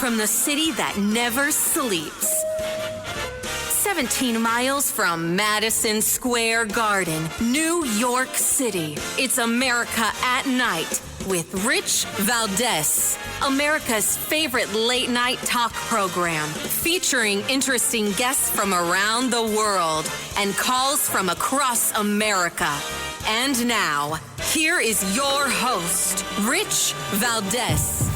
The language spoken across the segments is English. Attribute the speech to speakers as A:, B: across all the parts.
A: from the city that never sleeps. 17 miles from Madison Square Garden, New York City. It's America at Night with Rich Valdez, America's favorite late-night talk program, featuring interesting guests from around the world and calls from across America. And now, here is your host, Rich Valdez.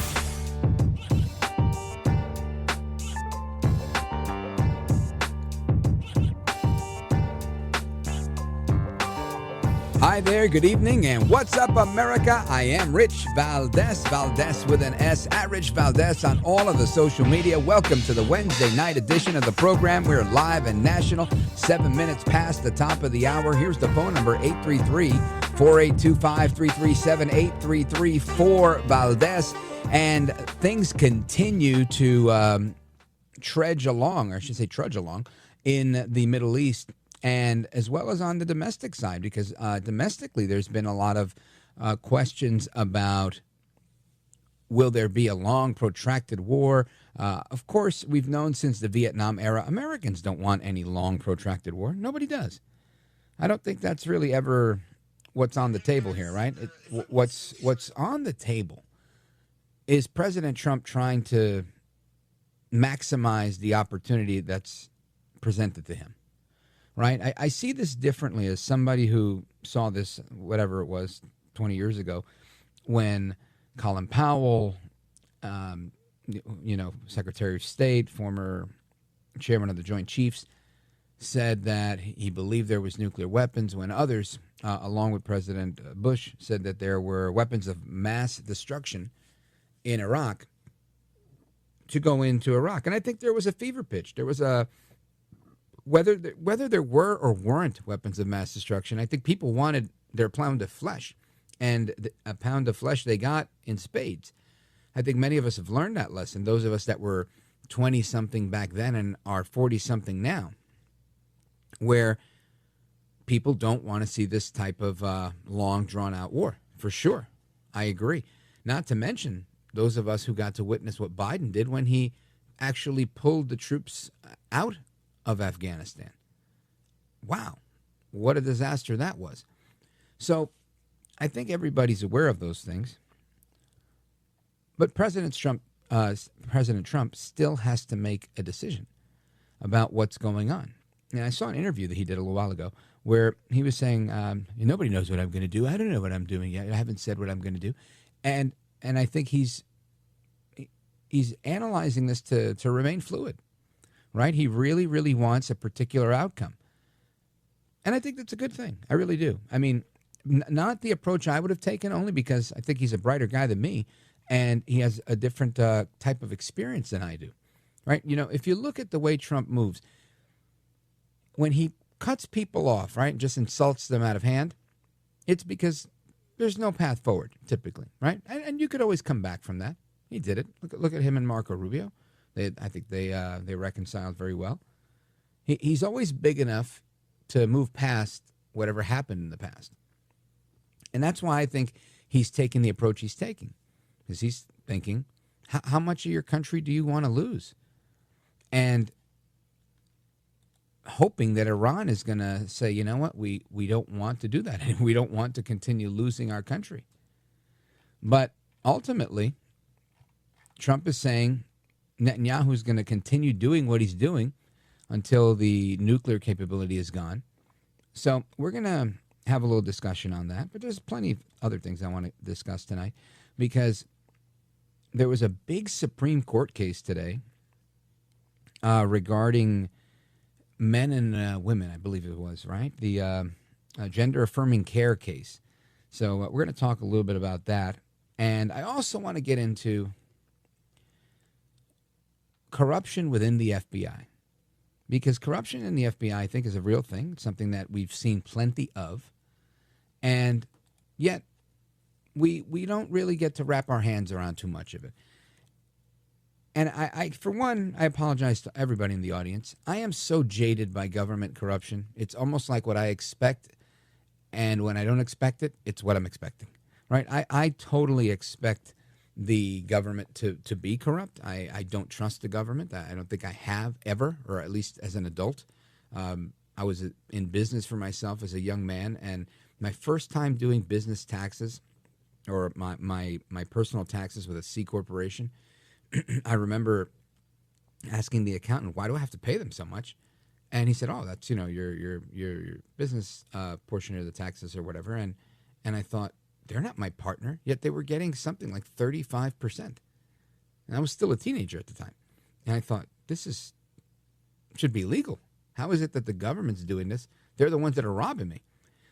B: Hi there, good evening, and what's up, America? I am Rich Valdez, Valdez with an S, at Rich Valdez on all of the social media. Welcome to the Wednesday night edition of the program. We're live and national, 7 minutes past the top of the hour. Here's the phone number, 833-4825-337, 833-4-Valdez. And things continue to trudge along in the Middle East, and as well as on the domestic side, because domestically there's been a lot of questions about, will there be a long, protracted war? Of course, we've known since the Vietnam era, Americans don't want any long, protracted war. Nobody does. I don't think that's really ever what's on the table here, right? What's on the table is President Trump trying to maximize the opportunity that's presented to him. Right? I see this differently as somebody who saw this, whatever it was, 20 years ago, when Colin Powell, Secretary of State, former chairman of the Joint Chiefs, said that he believed there was nuclear weapons, when others, along with President Bush, said that there were weapons of mass destruction in Iraq to go into Iraq. And I think there was a fever pitch. There was a Whether there were or weren't weapons of mass destruction, I think people wanted their pound of flesh, and a pound of flesh they got in spades. I think many of us have learned that lesson, those of us that were 20-something back then and are 40-something now, where people don't want to see this type of long, drawn-out war, for sure. I agree. Not to mention those of us who got to witness what Biden did when he actually pulled the troops out of Afghanistan. Wow, what a disaster that was. So I think everybody's aware of those things. But President Trump still has to make a decision about what's going on. And I saw an interview that he did a little while ago where he was saying, nobody knows what I'm going to do. I don't know what I'm doing yet. I haven't said what I'm going to do. And I think he's analyzing this to remain fluid. Right? He really, really wants a particular outcome. And I think that's a good thing. I really do. I mean, not the approach I would have taken, only because I think he's a brighter guy than me, and he has a different type of experience than I do. Right? You know, if you look at the way Trump moves, when he cuts people off, right, and just insults them out of hand, it's because there's no path forward, typically. Right? And you could always come back from that. He did it. Look at him and Marco Rubio. I think they reconciled very well. He's always big enough to move past whatever happened in the past. And that's why I think he's taking the approach he's taking. Because he's thinking, how much of your country do you want to lose? And hoping that Iran is going to say, you know what, we don't want to do that. And we don't want to continue losing our country. But ultimately, Trump is saying Netanyahu's going to continue doing what he's doing until the nuclear capability is gone. So we're going to have a little discussion on that. But there's plenty of other things I want to discuss tonight, because there was a big Supreme Court case today regarding men and women, I believe it was, right? The gender-affirming care case. So we're going to talk a little bit about that. And I also want to get into corruption within the FBI, because corruption in the FBI, I think, is a real thing. It's something that we've seen plenty of, and yet we don't really get to wrap our hands around too much of it. And I, for one, I apologize to everybody in the audience. I am so jaded by government corruption. It's almost like what I expect, and when I don't expect it, it's what I'm expecting, right? I totally expect the government to be corrupt. I don't trust the government. I don't think I have ever, or at least as an adult. I was in business for myself as a young man, and my first time doing business taxes, or my personal taxes with a C corporation, I remember asking the accountant, why do I have to pay them so much? And he said, oh, that's, your business portion of the taxes or whatever. And I thought, they're not my partner, yet they were getting something like 35%. And I was still a teenager at the time. And I thought, should be legal. How is it that the government's doing this? They're the ones that are robbing me.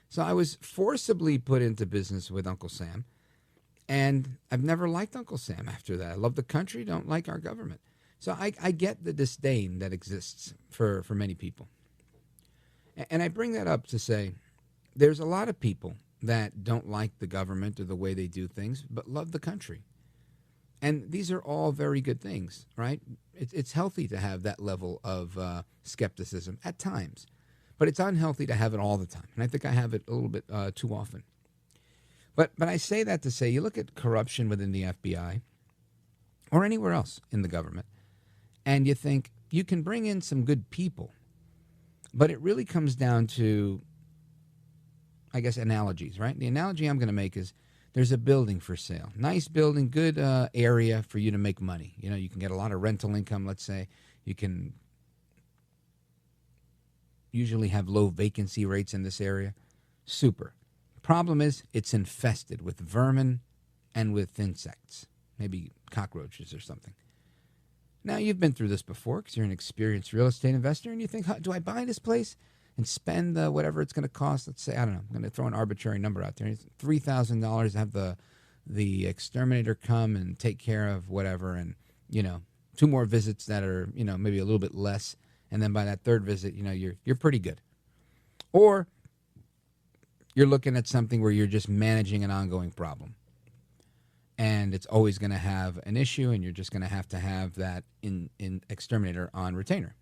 B: So I was forcibly put into business with Uncle Sam. And I've never liked Uncle Sam after that. I love the country, don't like our government. So I get the disdain that exists for many people. And I bring that up to say there's a lot of people that don't like the government or the way they do things, but love the country. And these are all very good things, right? It's healthy to have that level of skepticism at times, but it's unhealthy to have it all the time. And I think I have it a little bit too often. But I say that to say, you look at corruption within the FBI or anywhere else in the government, and you think you can bring in some good people, but it really comes down to, I guess, analogies, right? The analogy I'm going to make is there's a building for sale. Nice building, good area for you to make money. You can get a lot of rental income, let's say. You can usually have low vacancy rates in this area. Super. Problem is, it's infested with vermin and with insects, maybe cockroaches or something. Now, you've been through this before because you're an experienced real estate investor, and you think, do I buy this place and spend whatever it's going to cost? Let's say, I don't know, I'm going to throw an arbitrary number out there. It's $3,000 to have the exterminator come and take care of whatever, and, 2 more visits that are, maybe a little bit less, and then by that third visit, you're pretty good. Or you're looking at something where you're just managing an ongoing problem. And it's always going to have an issue, and you're just going to have that in exterminator on retainer.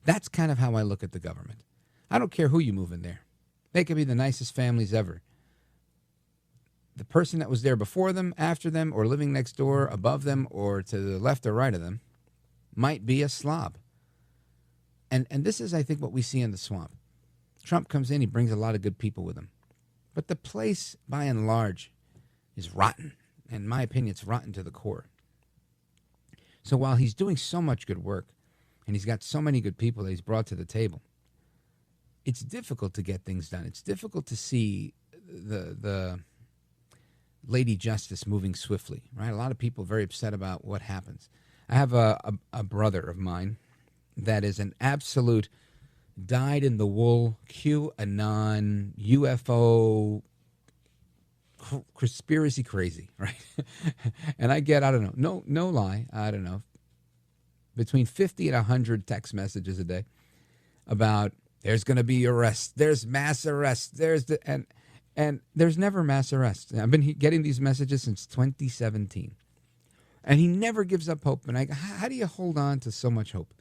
B: That's kind of how I look at the government. I don't care who you move in there. They could be the nicest families ever. The person that was there before them, after them, or living next door, above them, or to the left or right of them might be a slob. And this is, I think, what we see in the swamp. Trump comes in, he brings a lot of good people with him. But the place, by and large, is rotten. And in my opinion, it's rotten to the core. So while he's doing so much good work, and he's got so many good people that he's brought to the table, it's difficult to get things done. It's difficult to see the Lady Justice moving swiftly, right? A lot of people are very upset about what happens. I have a brother of mine that is an absolute dyed-in-the-wool QAnon UFO conspiracy crazy, right? And I get, I don't know, no lie, I don't know, between 50 and 100 text messages a day about there's going to be arrests, there's mass arrests, and there's never mass arrests. I've been getting these messages since 2017, and he never gives up hope. And I go, how do you hold on to so much hope?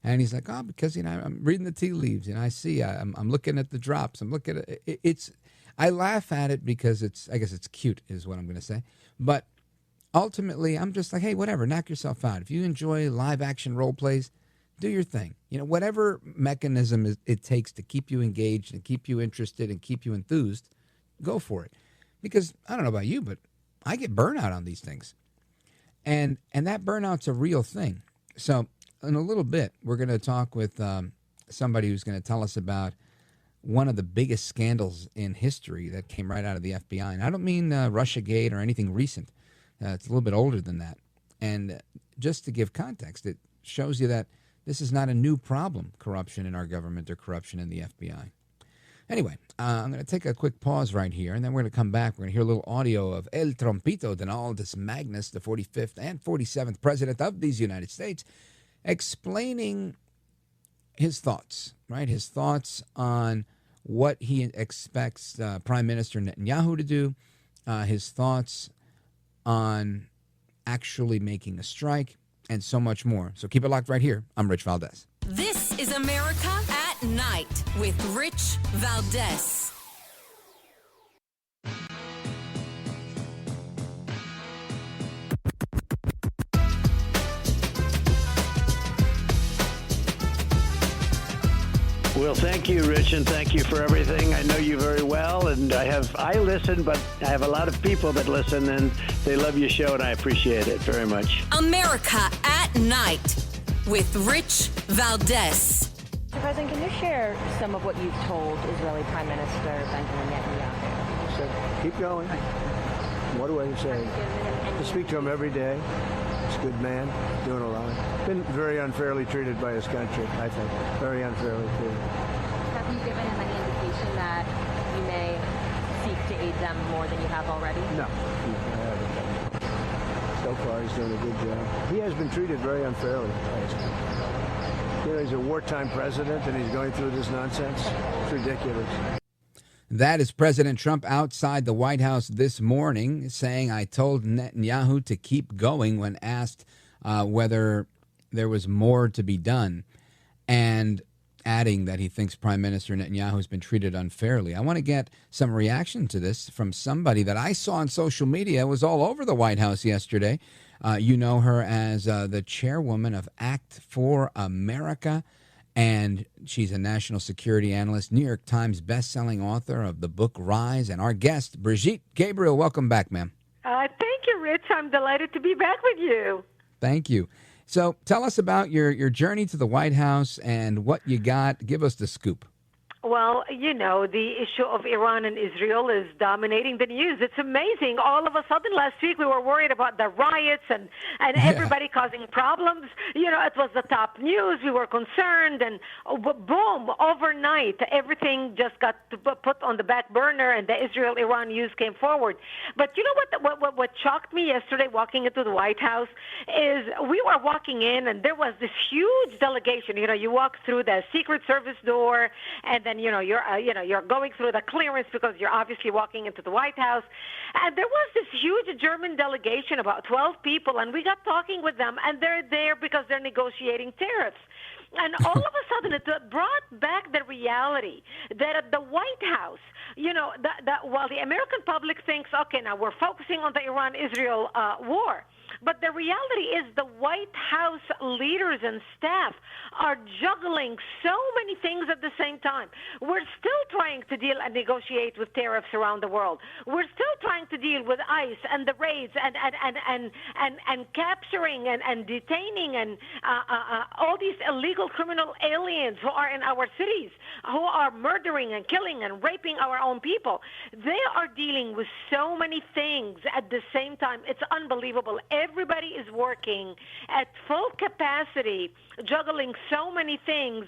B: And he's like, because I'm reading the tea leaves, and I see, I'm looking at the drops, I'm looking at it. I laugh at it because I guess it's cute is what I'm going to say. But ultimately, I'm just like, hey, whatever, knock yourself out. If you enjoy live action role plays, do your thing. Whatever mechanism it takes to keep you engaged and keep you interested and keep you enthused, go for it. Because I don't know about you, but I get burnout on these things. And that burnout's a real thing. So in a little bit, we're going to talk with somebody who's going to tell us about one of the biggest scandals in history that came right out of the FBI. And I don't mean Russiagate or anything recent. It's a little bit older than that. And just to give context, it shows you that this is not a new problem, corruption in our government or corruption in the FBI. Anyway, I'm going to take a quick pause right here, and then we're going to come back. We're going to hear a little audio of El Trompito Donaldus Magnus, the 45th and 47th President of these United States, explaining his thoughts, right? His thoughts on what he expects Prime Minister Netanyahu to do, his thoughts on actually making a strike, and so much more. So keep it locked right here. I'm Rich Valdez.
A: This is America at Night with Rich Valdez.
C: Well, thank you, Rich, and thank you for everything. I know you very well, and I listen, but I have a lot of people that listen, and they love your show, and I appreciate it very much.
A: America at Night with Rich Valdez.
D: Mr. President, can you share some of what you've told Israeli Prime Minister Benjamin Netanyahu?
C: So keep going. What do I say? I speak to him every day. He's a good man, doing a lot. Been very unfairly treated by his country, I think. Very unfairly treated.
D: Have you given him any indication that you may seek to aid them more than you have already?
C: No, I haven't. So far, he's doing a good job. He has been treated very unfairly by his country. You know, he's a wartime president, and he's going through this nonsense. It's ridiculous.
B: That is President Trump outside the White House this morning saying, I told Netanyahu to keep going when asked whether there was more to be done, and adding that he thinks Prime Minister Netanyahu has been treated unfairly. I want to get some reaction to this from somebody that I saw on social media. It was all over the White House yesterday. You know her as the chairwoman of Act for America, and she's a national security analyst, New York Times bestselling author of the book Rise, and our guest, Brigitte Gabriel. Welcome back, ma'am.
E: Thank you, Rich. I'm delighted to be back with you.
B: Thank you. So tell us about your journey to the White House and what you got. Give us the scoop.
E: Well, you know, the issue of Iran and Israel is dominating the news. It's amazing. All of a sudden last week we were worried about the riots and everybody causing problems. You know, it was the top news. We were concerned, and boom, overnight everything just got put on the back burner, and the Israel-Iran news came forward. But you know what shocked me yesterday walking into the White House is we were walking in, and there was this huge delegation. You know, you walk through the Secret Service door, and then you're going through the clearance because you're obviously walking into the White House, and there was this huge German delegation, about 12 people, and we got talking with them, and they're there because they're negotiating tariffs. And all of a sudden, it brought back the reality that at the White House, you know, that while the American public thinks, okay, now we're focusing on the Iran-Israel war, but the reality is the White House leaders and staff are juggling so many things at the same time. We're still trying to deal and negotiate with tariffs around the world. We're still trying to deal with ICE and the raids and capturing and detaining and all these illegal criminal aliens who are in our cities, who are murdering and killing and raping our own people. They are dealing with so many things at the same time. It's unbelievable. Everybody is working at full capacity, juggling so many things.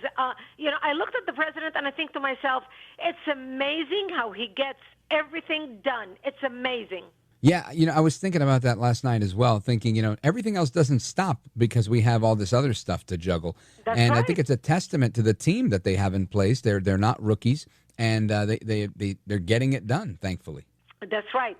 E: You know, I looked at the president and I think to myself, it's amazing how he gets everything done. It's amazing.
B: Yeah, you know, I was thinking about that last night as well, thinking, you know, everything else doesn't stop because we have all this other stuff to juggle.
E: That's
B: and
E: right.
B: I think it's a testament to the team that they have in place. They're not rookies, and they're getting it done, thankfully.
E: That's right.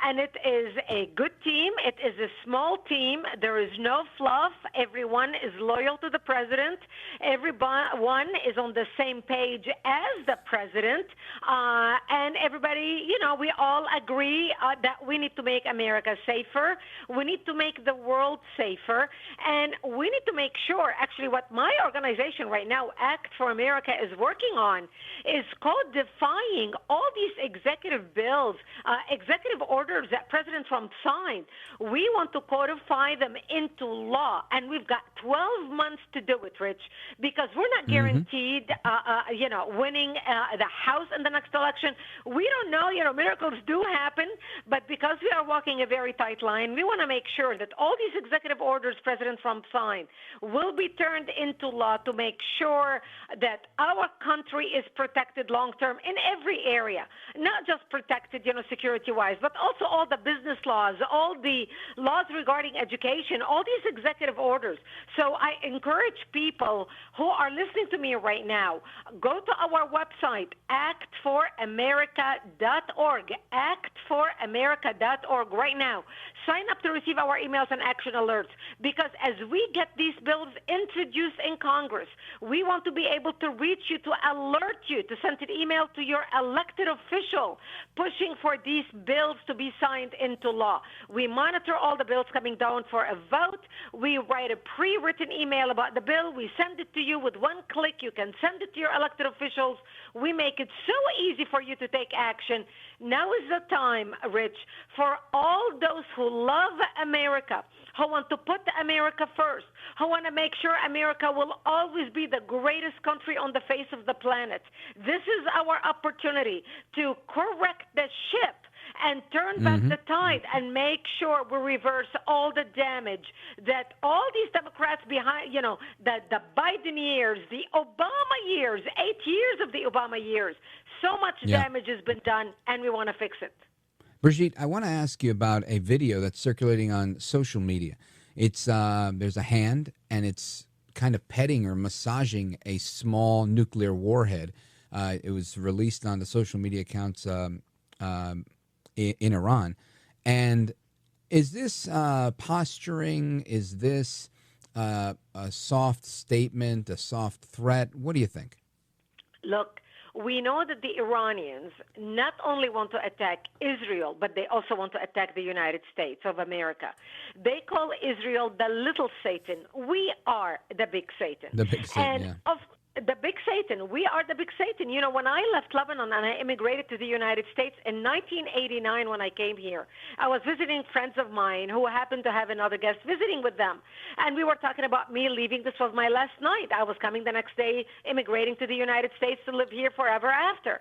E: And it is a good team. It is a small team. There is no fluff. Everyone is loyal to the president. Everyone is on the same page as the president. And everybody, you know, we all agree that we need to make America safer. We need to make the world safer. And we need to make sure, actually, what my organization right now, Act for America, is working on is codifying all these executive bills, executive orders that President Trump signed. We want to codify them into law, and we've got 12 months to do it, Rich, because we're not guaranteed, winning the House in the next election. We don't know, miracles do happen, but because we are walking a very tight line, we want to make sure that all these executive orders President Trump signed will be turned into law to make sure that our country is protected long-term in every area, not just protected, security-wise, but also all the business laws, all the laws regarding education, all these executive orders. So I encourage people who are listening to me right now, go to our website, actforamerica.org, actforamerica.org right now. Sign up to receive our emails and action alerts, because as we get these bills introduced in Congress, we want to be able to reach you, to alert you, to send an email to your elected official, pushing for these bills to be signed into law. We monitor all the bills coming down for a vote. We write a pre-written email about the bill. We send it to you with one click. You can send it to your elected officials. We make it so easy for you to take action. Now is the time, Rich, for all those who love America, who want to put America first, who want to make sure America will always be the greatest country on the face of the planet. This is our opportunity to correct the ship and turn back the tide and make sure we reverse all the damage that all these Democrats behind, the Biden years, the Obama years, 8 years of the Obama years, so much damage has been done, and we want to fix it.
B: Brigitte, I want to ask you about a video that's circulating on social media. It's there's a hand, and it's kind of petting or massaging a small nuclear warhead. It was released on the social media accounts in Iran. And is this posturing? Is this a soft statement, a soft threat? What do you think?
E: Look, we know that the Iranians not only want to attack Israel, but they also want to attack the United States of America. They call Israel the little Satan. We are the big Satan.
B: The big Satan,
E: The big Satan. We are the big Satan. When I left Lebanon and I immigrated to the United States in 1989 when I came here, I was visiting friends of mine who happened to have another guest visiting with them. And we were talking about me leaving. This was my last night. I was coming the next day, immigrating to the United States to live here forever after.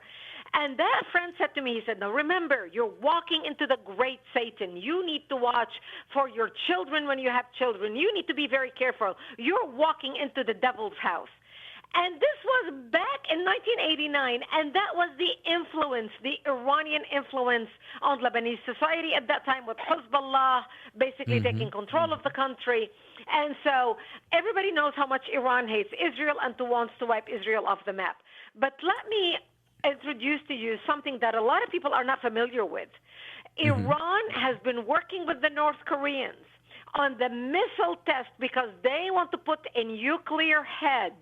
E: And that friend said to me, he said, "Now remember, you're walking into the great Satan. You need to watch for your children when you have children. You need to be very careful. You're walking into the devil's house." And this was back in 1989, and that was the influence, the Iranian influence on Lebanese society at that time with Hezbollah basically taking control of the country. And so everybody knows how much Iran hates Israel and wants to wipe Israel off the map. But let me introduce to you something that a lot of people are not familiar with. Iran has been working with the North Koreans on the missile test because they want to put a nuclear head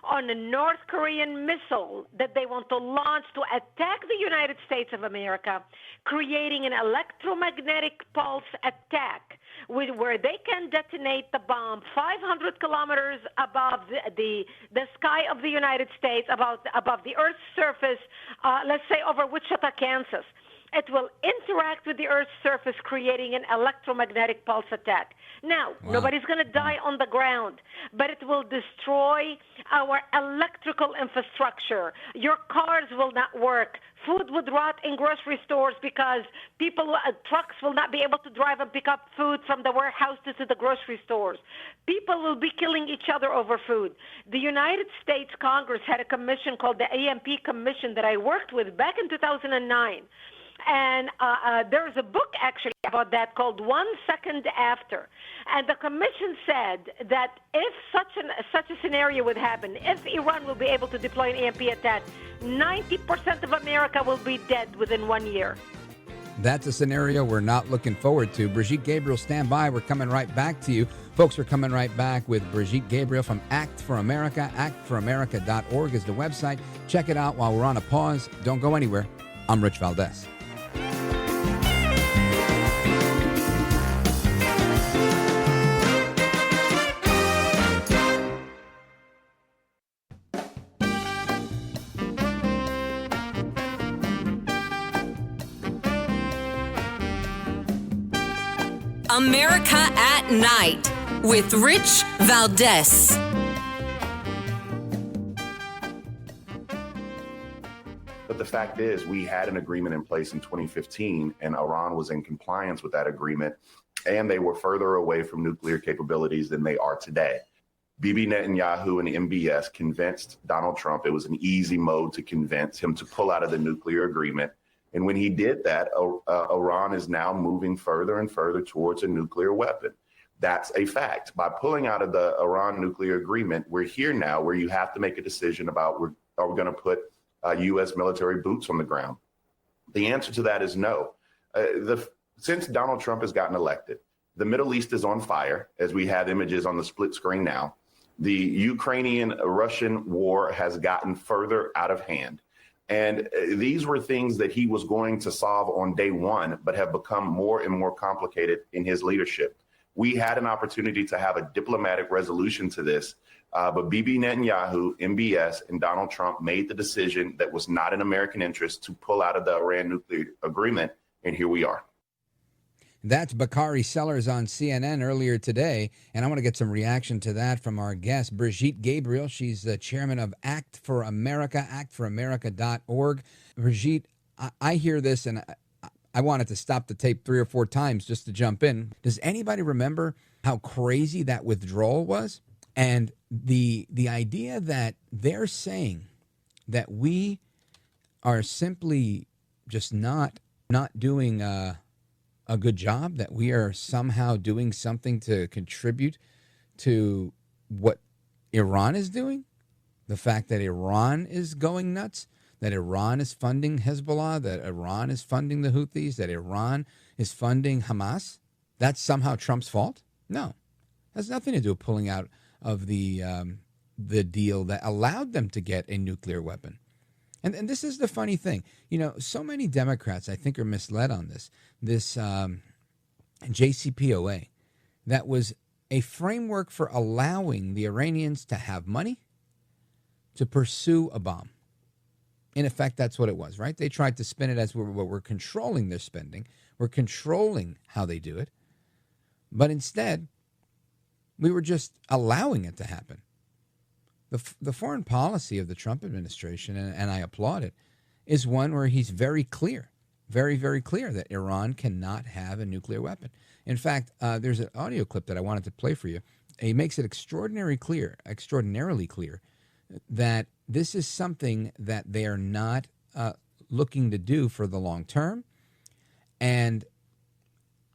E: on a North Korean missile that they want to launch to attack the United States of America, creating an electromagnetic pulse attack where they can detonate the bomb 500 kilometers above the sky of the United States, above the Earth's surface, let's say over Wichita, Kansas. It will interact with the Earth's surface, creating an electromagnetic pulse attack. Now, nobody's going to die on the ground, but it will destroy our electrical infrastructure. Your cars will not work. Food would rot in grocery stores because trucks will not be able to drive and pick up food from the warehouses to the grocery stores. People will be killing each other over food. The United States Congress had a commission called the AMP Commission that I worked with back in 2009. And there's a book actually about that called 1 Second After. And the commission said that if such a scenario would happen, if Iran will be able to deploy an EMP attack, 90% of America will be dead within 1 year.
B: That's a scenario we're not looking forward to. Brigitte Gabriel, stand by. We're coming right back to you. Folks, we're coming right back with Brigitte Gabriel from Act for America. actforamerica.org is the website. Check it out while we're on a pause. Don't go anywhere. I'm Rich Valdez.
A: America at Night with Rich Valdez.
F: But the fact is, we had an agreement in place in 2015, and Iran was in compliance with that agreement, and they were further away from nuclear capabilities than they are today. Bibi Netanyahu and MBS convinced Donald Trump, it was an easy mode to convince him to pull out of the nuclear agreement. And when he did that, Iran is now moving further and further towards a nuclear weapon. That's a fact. By pulling out of the Iran nuclear agreement, we're here now where you have to make a decision about are we going to put U.S. military boots on the ground? The answer to that is no. Since Donald Trump has gotten elected, the Middle East is on fire, as we have images on the split screen now. The Ukrainian-Russian war has gotten further out of hand. And these were things that he was going to solve on day one, but have become more and more complicated in his leadership. We had an opportunity to have a diplomatic resolution to this, but Bibi Netanyahu, MBS, and Donald Trump made the decision that was not in American interest to pull out of the Iran nuclear agreement, and here we are.
B: That's Bakari Sellers on CNN earlier today, and I want to get some reaction to that from our guest, Brigitte Gabriel. She's the chairman of Act for America, actforamerica.org. Brigitte, I hear this, and I wanted to stop the tape 3 or 4 times just to jump in. Does anybody remember how crazy that withdrawal was? And the idea that they're saying that we are simply just not doing a good job, that we are somehow doing something to contribute to what Iran is doing, the fact that Iran is going nuts, that Iran is funding Hezbollah, that Iran is funding the Houthis, that Iran is funding Hamas, that's somehow Trump's fault? No. It has nothing to do with pulling out of the deal that allowed them to get a nuclear weapon. And this is the funny thing. You know, so many Democrats, I think, are misled on this. This JCPOA, that was a framework for allowing the Iranians to have money to pursue a bomb. In effect, that's what it was, right? They tried to spin it as we're controlling their spending. We're controlling how they do it. But instead, we were just allowing it to happen. The foreign policy of the Trump administration, and I applaud it, is one where he's very clear, very, very clear that Iran cannot have a nuclear weapon. In fact, there's an audio clip that I wanted to play for you. He makes it extraordinarily clear that this is something that they are not looking to do for the long term. And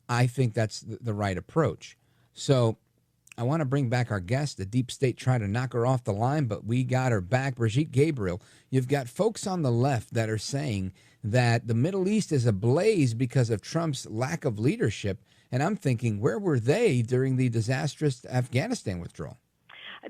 B: I think that's the right approach. So I want to bring back our guest. The deep state tried to knock her off the line, but we got her back. Brigitte Gabriel, you've got folks on the left that are saying that the Middle East is ablaze because of Trump's lack of leadership. And I'm thinking, where were they during the disastrous Afghanistan withdrawal?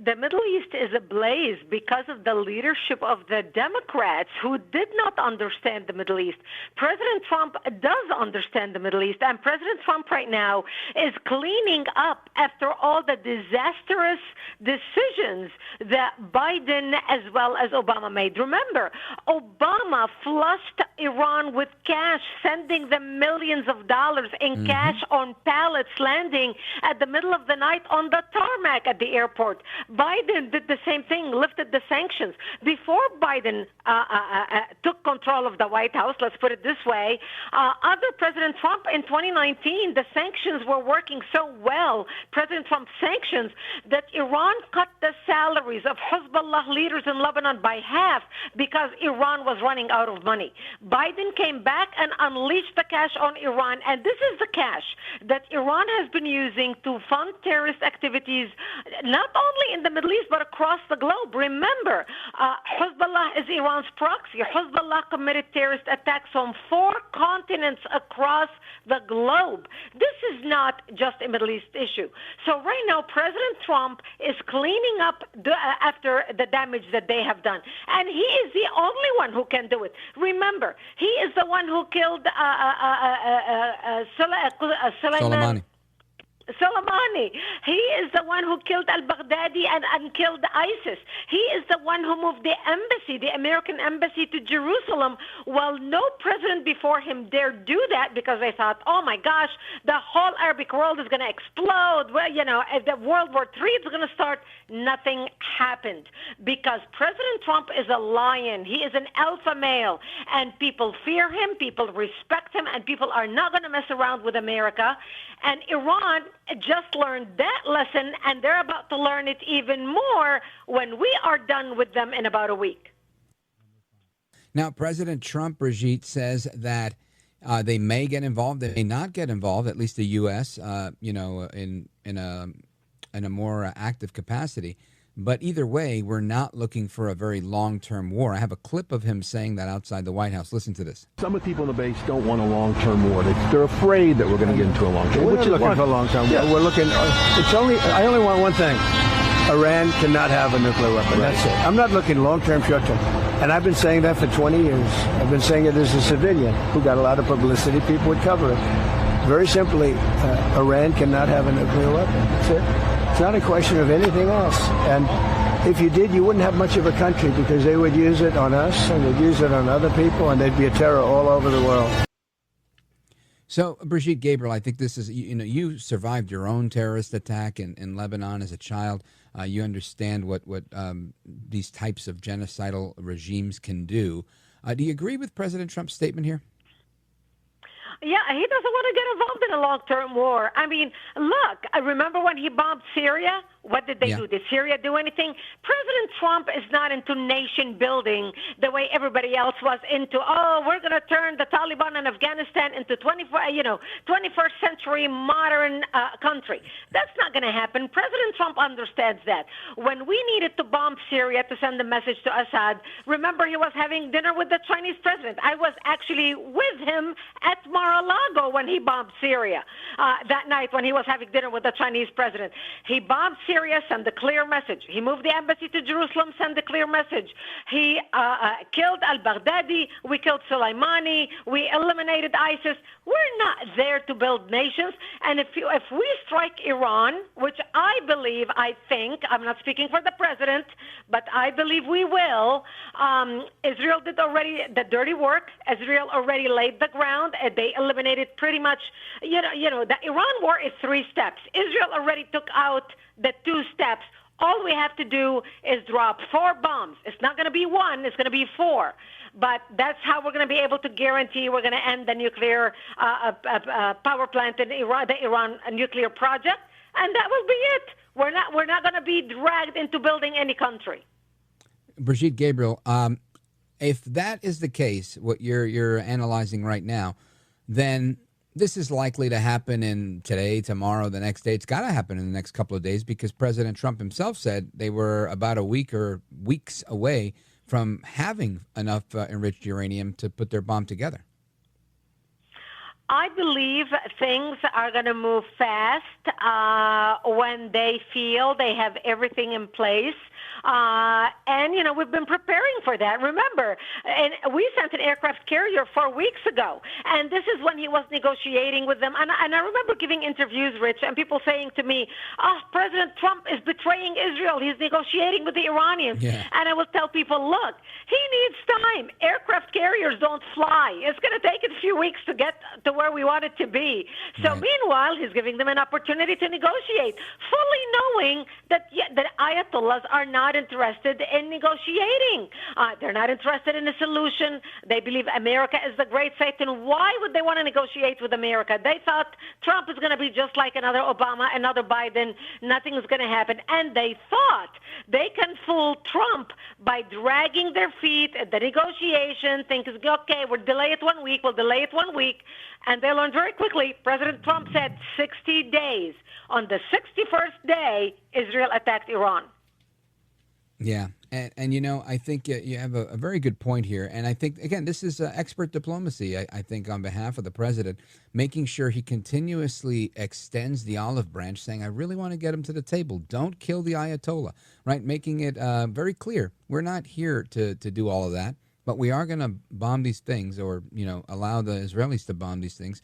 E: The Middle East is ablaze because of the leadership of the Democrats who did not understand the Middle East. President Trump does understand the Middle East, and President Trump right now is cleaning up after all the disastrous decisions that Biden as well as Obama made. Remember, Obama flushed Iran with cash, sending them millions of dollars in cash on pallets landing at the middle of the night on the tarmac at the airport. Biden did the same thing, lifted the sanctions. Before Biden took control of the White House, let's put it this way, under President Trump in 2019, the sanctions were working so well, President Trump's sanctions, that Iran cut the salaries of Hezbollah leaders in Lebanon by half because Iran was running out of money. Biden came back and unleashed the cash on Iran, and this is the cash that Iran has been using to fund terrorist activities, not only in the Middle East, but across the globe. Remember, Hezbollah is Iran's proxy. Hezbollah committed terrorist attacks on 4 continents across the globe. This is not just a Middle East issue. So right now, President Trump is cleaning up after the damage that they have done. And he is the only one who can do it. Remember, he is the one who killed Soleimani. He is the one who killed al-Baghdadi and killed ISIS. He is the one who moved the embassy, the American embassy, to Jerusalem. Well, no president before him dared do that because they thought, oh my gosh, the whole Arabic world is going to explode. Well, you know, if the World War III is going to start. Nothing happened because President Trump is a lion. He is an alpha male, and people fear him, people respect him, and people are not going to mess around with America. And Iran just learned that lesson, and they're about to learn it even more when we are done with them in about a week.
B: Now, President Trump, Brigitte, says that they may get involved, they may not get involved, at least the U.S., in a more active capacity. But either way, we're not looking for a very long-term war. I have a clip of him saying that outside the White House. Listen to this.
G: Some of the people in the base don't want a long-term war. They're afraid that we're going to get into a long-term war.
C: We're not looking for a long-term war. We're looking. I only want one thing. Iran cannot have a nuclear weapon. That's it. I'm not looking long-term, short-term. And I've been saying that for 20 years. I've been saying it as a civilian who got a lot of publicity. People would cover it. Very simply, Iran cannot have a nuclear weapon. That's it. It's not a question of anything else. And if you did, you wouldn't have much of a country because they would use it on us and they'd use it on other people and there'd be a terror all over the world.
B: So, Brigitte Gabriel, I think this is, you survived your own terrorist attack in Lebanon as a child. You understand what these types of genocidal regimes can do. Do you agree with President Trump's statement here?
E: Yeah, he doesn't want to get involved in a long-term war. I mean, look, I remember when he bombed Syria. What did they do? Did Syria do anything? President Trump is not into nation building the way everybody else was into, we're going to turn the Taliban and Afghanistan into 21st century modern country. That's not going to happen. President Trump understands that. When we needed to bomb Syria to send a message to Assad, remember he was having dinner with the Chinese president. I was actually with him at Mar-a-Lago when he bombed Syria that night when he was having dinner with the Chinese president. He bombed Syria, send a clear message. He moved the embassy to Jerusalem, send a clear message. He killed al-Baghdadi. We killed Soleimani. We eliminated ISIS. We're not there to build nations. And if we strike Iran, which I think, I'm not speaking for the president, but I believe we will, Israel did already the dirty work. Israel already laid the ground. They eliminated pretty much, the Iran war is 3 steps. Israel already took out the 2 steps. All we have to do is drop 4 bombs. It's not going to be 1. It's going to be 4. But that's how we're going to be able to guarantee we're going to end the nuclear power plant in Iran, the Iran nuclear project, and that will be it. We're not going to be dragged into building any country.
B: Brigitte Gabriel, if that is the case, what you're analyzing right now, then this is likely to happen in today, tomorrow, the next day. It's got to happen in the next couple of days because President Trump himself said they were about a week or weeks away from having enough enriched uranium to put their bomb together.
E: I believe things are going to move fast when they feel they have everything in place. And we've been preparing for that. Remember, and we sent an aircraft carrier 4 weeks ago, and this is when he was negotiating with them. And I remember giving interviews, Rich, and people saying to me, President Trump is betraying Israel. He's negotiating with the Iranians. Yeah. And I will tell people, look, he needs time. Aircraft carriers don't fly. It's going to take a few weeks to get to where we want it to be. So meanwhile, he's giving them an opportunity to negotiate, fully knowing that the Ayatollahs are not interested in negotiating. They're not interested in a solution. They believe America is the great Satan. Why would they want to negotiate with America? They thought Trump is going to be just like another Obama, another Biden. Nothing is going to happen. And they thought they can fool Trump by dragging their feet at the negotiation, thinking, okay, we'll delay it 1 week, we'll delay it 1 week. And they learned very quickly. President Trump said 60 days. On the 61st day, Israel attacked Iran.
B: Yeah. And I think you have a very good point here. And I think, again, this is expert diplomacy, I think, on behalf of the president, making sure he continuously extends the olive branch, saying, I really want to get him to the table. Don't kill the Ayatollah, right? Making it very clear. We're not here to do all of that, but we are going to bomb these things or, allow the Israelis to bomb these things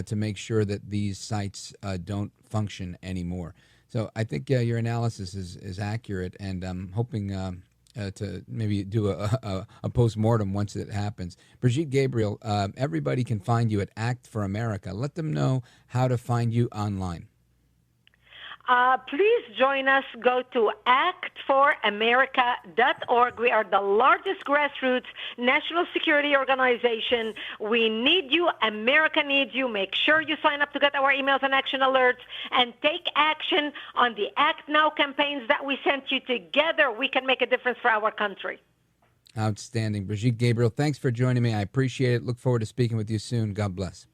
B: to make sure that these sites don't function anymore. So I think your analysis is accurate, and I'm hoping to maybe do a post-mortem once it happens. Brigitte Gabriel, everybody can find you at Act for America. Let them know how to find you online.
E: Please join us. Go to actforamerica.org. We are the largest grassroots national security organization. We need you. America needs you. Make sure you sign up to get our emails and action alerts and take action on the Act Now campaigns that we sent you. Together, we can make a difference for our country.
B: Outstanding. Brigitte Gabriel, thanks for joining me. I appreciate it. Look forward to speaking with you soon. God bless.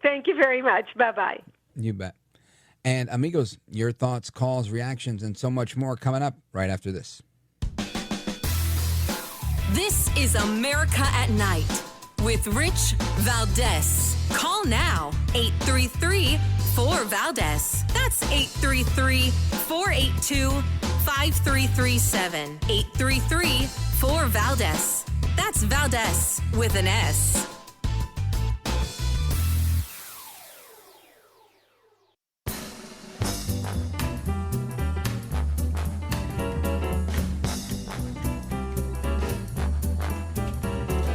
E: Thank you very much. Bye-bye.
B: You bet. And amigos, your thoughts, calls, reactions, and so much more coming up right after this.
A: This is America at Night with Rich Valdez. Call now, 833-4VALDEZ. That's 833-482-5337. for Valdez. That's Valdez with an S.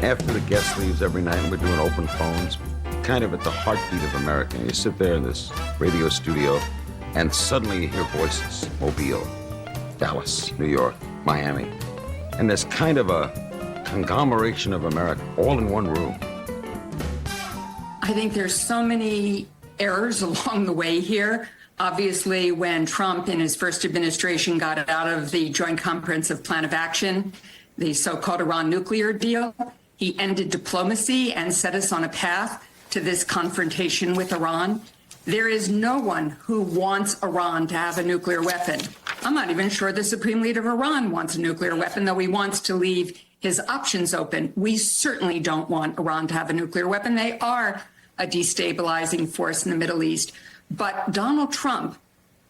H: After the guest leaves every night, we're doing open phones, kind of at the heartbeat of America. And you sit there in this radio studio, and suddenly you hear voices. Mobile, Dallas, New York, Miami. And there's kind of a conglomeration of America, all in one room.
I: I think there's so many errors along the way here. Obviously, when Trump in his first administration got out of the Joint Comprehensive Plan of Action, the so-called Iran nuclear deal, he ended diplomacy and set us on a path to this confrontation with Iran. There is no one who wants Iran to have a nuclear weapon. I'm not even sure the Supreme Leader of Iran wants a nuclear weapon, though he wants to leave his options open. We certainly don't want Iran to have a nuclear weapon. They are a destabilizing force in the Middle East. But Donald Trump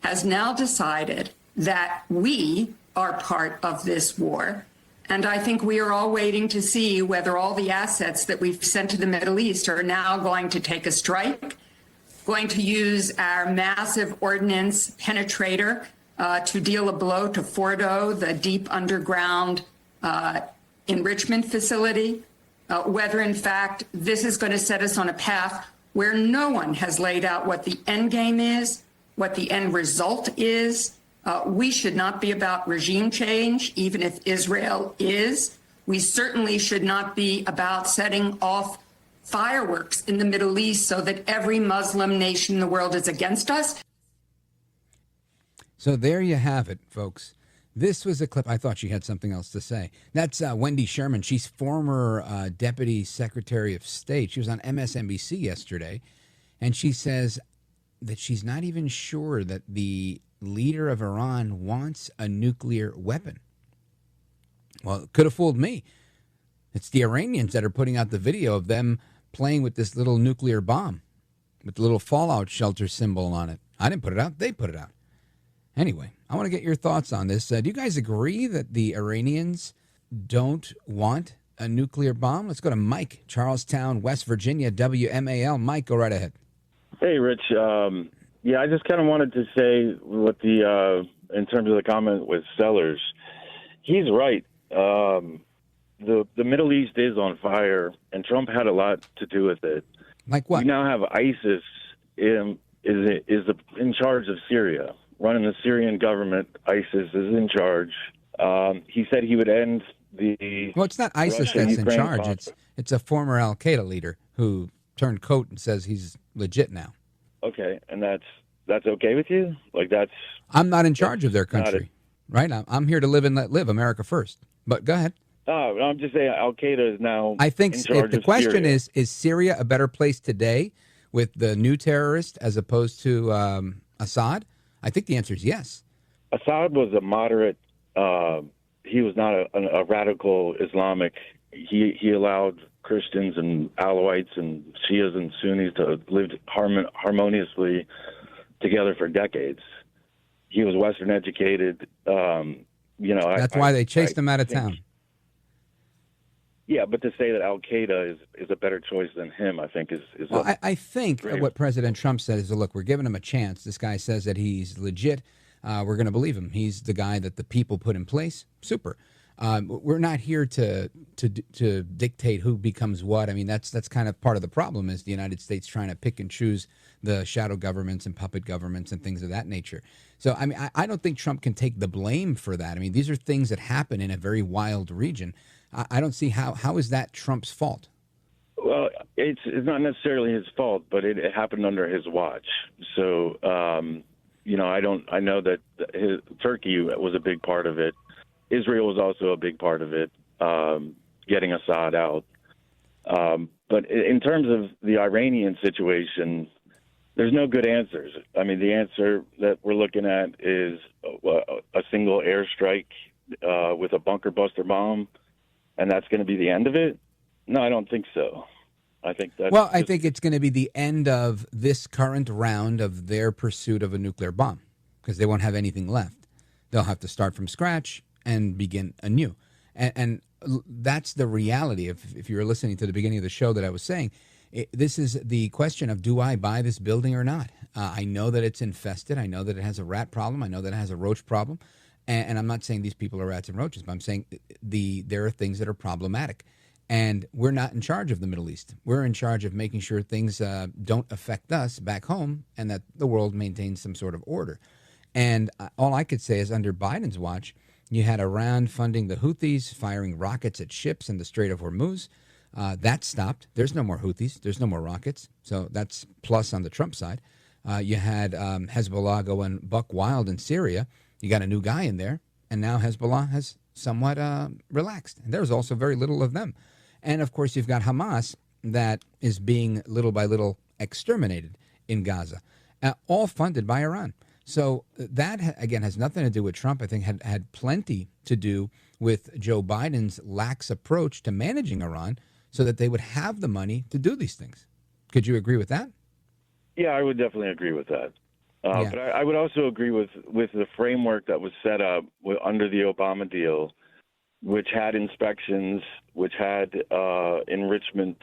I: has now decided that we are part of this war. And I think we are all waiting to see whether all the assets that we've sent to the Middle East are now going to take a strike, going to use our massive ordnance penetrator to deal a blow to Fordo, the deep underground enrichment facility, whether in fact this is going to set us on a path where no one has laid out what the end game is, what the end result is. We should not be about regime change, even if Israel is. We certainly should not be about setting off fireworks in the Middle East so that every Muslim nation in the world is against us.
B: So there you have it, folks. This was a clip. I thought she had something else to say. That's Wendy Sherman. She's former Deputy Secretary of State. She was on MSNBC yesterday, and she says that she's not even sure that the leader of Iran wants a nuclear weapon. Well, it could have fooled me. It's the Iranians that are putting out the video of them playing with this little nuclear bomb with the little fallout shelter symbol on it. I didn't put it out. They put it out. Anyway, I want to get your thoughts on this. Do you guys agree that the Iranians don't want a nuclear bomb? Let's go to Mike, Charlestown, West Virginia, WMAL. Mike, go right ahead.
J: Hey, Rich. Yeah, I just kind of wanted to say what in terms of the comment with Sellers, he's right. The Middle East is on fire, and Trump had a lot to do with it.
B: Like what?
J: We now have ISIS is in charge of Syria, running the Syrian government. ISIS is in charge. He said he would end the. Well,
B: it's not ISIS that's in charge. It's a former Al Qaeda leader who turned coat and says he's legit now.
J: Okay, and that's okay with you? Like that's.
B: I'm not in charge of their country, right? I'm here to live and let live. America first. But go ahead.
J: Oh, I'm just saying Al Qaeda is now.
B: I think
J: in charge
B: if the
J: of
B: question
J: Syria.
B: is Syria a better place today with the new terrorist as opposed to Assad? I think the answer is yes.
J: Assad was a moderate. He was not a radical Islamic. He allowed Christians and Alawites and Shias and Sunnis to live harmoniously together for decades. He was Western educated.
B: That's why they chased him out of town.
J: Yeah, but to say that Al Qaeda is a better choice than him, I think is.
B: Well, I think what President Trump said is, look, we're giving him a chance. This guy says that he's legit. We're going to believe him. He's the guy that the people put in place. Super. We're not here to dictate who becomes what. I mean, that's kind of part of the problem is the United States trying to pick and choose the shadow governments and puppet governments and things of that nature. So, I mean, I don't think Trump can take the blame for that. I mean, these are things that happen in a very wild region. I don't see how is that Trump's fault.
J: Well, it's not necessarily his fault, but it happened under his watch. So, I know that Turkey was a big part of it. Israel was also a big part of it, getting Assad out. But in terms of the Iranian situation, there's no good answers. I mean, the answer that we're looking at is a single airstrike with a bunker buster bomb, and that's going to be the end of it? No, I don't think so. I think I think it's going to be the end of this current round of their pursuit of a nuclear bomb because they won't have anything left. They'll have to start from scratch and begin anew. And
B: that's the reality. If you were listening to the beginning of the show that I was saying, this is the question of, do I buy this building or not? I know that it's infested. I know that it has a rat problem. I know that it has a roach problem. And I'm not saying these people are rats and roaches, but I'm saying there are things that are problematic. And we're not in charge of the Middle East. We're in charge of making sure things don't affect us back home and that the world maintains some sort of order. And all I could say is under Biden's watch, you had Iran funding the Houthis, firing rockets at ships in the Strait of Hormuz. That stopped. There's no more Houthis. There's no more rockets. So that's plus on the Trump side. You had Hezbollah going buck wild in Syria. You got a new guy in there. And now Hezbollah has somewhat relaxed. And there's also very little of them. And, of course, you've got Hamas that is being little by little exterminated in Gaza, all funded by Iran. So that, again, has nothing to do with Trump. I think had plenty to do with Joe Biden's lax approach to managing Iran so that they would have the money to do these things. Could you agree with that?
J: Yeah, I would definitely agree with that.
B: Yeah.
J: But I would also agree with the framework that was set up under the Obama deal, which had inspections, which had enrichment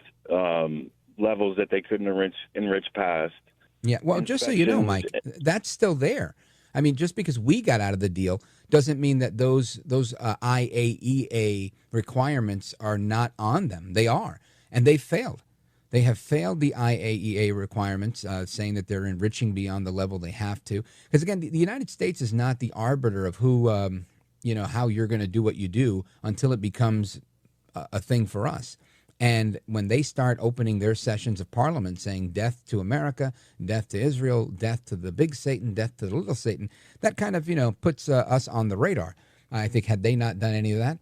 J: levels that they couldn't enrich past.
B: Yeah, well, just so you know, Mike, that's still there. I mean, just because we got out of the deal doesn't mean that those IAEA requirements are not on them. They are, and they failed. They have failed the IAEA requirements, saying that they're enriching beyond the level they have to. Because, again, the United States is not the arbiter of who, how you're going to do what you do until it becomes a thing for us. And when they start opening their sessions of parliament saying death to America, death to Israel, death to the big Satan, death to the little Satan, that kind of, puts us on the radar. I think had they not done any of that,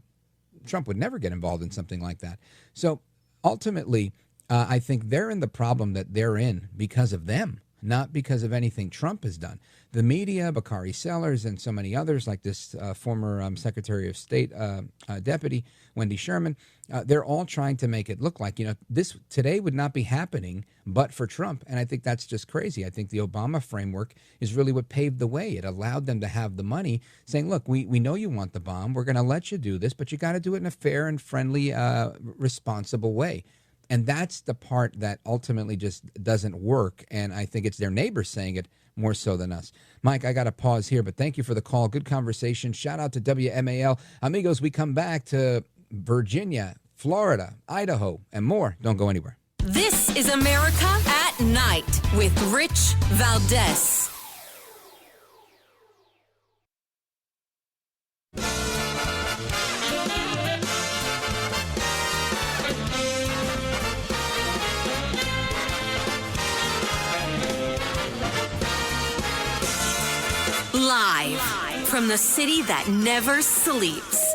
B: Trump would never get involved in something like that. So ultimately, I think they're in the problem that they're in because of them, not because of anything Trump has done. The media, Bakari Sellers, and so many others, like this former Secretary of State deputy, Wendy Sherman, they're all trying to make it look like, this today would not be happening but for Trump. And I think that's just crazy. I think the Obama framework is really what paved the way. It allowed them to have the money saying, look, we know you want the bomb. We're going to let you do this, but you got to do it in a fair and friendly, responsible way. And that's the part that ultimately just doesn't work. And I think it's their neighbors saying it more so than us. Mike, I got to pause here, but thank you for the call. Good conversation. Shout out to WMAL. Amigos, we come back to Virginia, Florida, Idaho, and more. Don't go anywhere.
A: This is America at Night with Rich Valdez. Live from the city that never sleeps.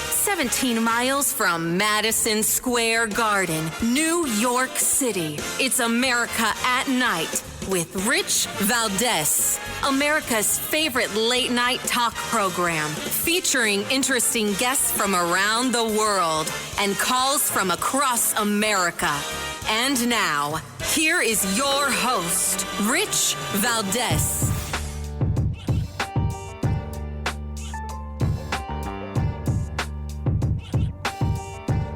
A: 17 miles from Madison Square Garden, New York City. It's America at Night with Rich Valdez. America's favorite late night talk program featuring interesting guests from around the world and calls from across America. And now, here is your host, Rich Valdez.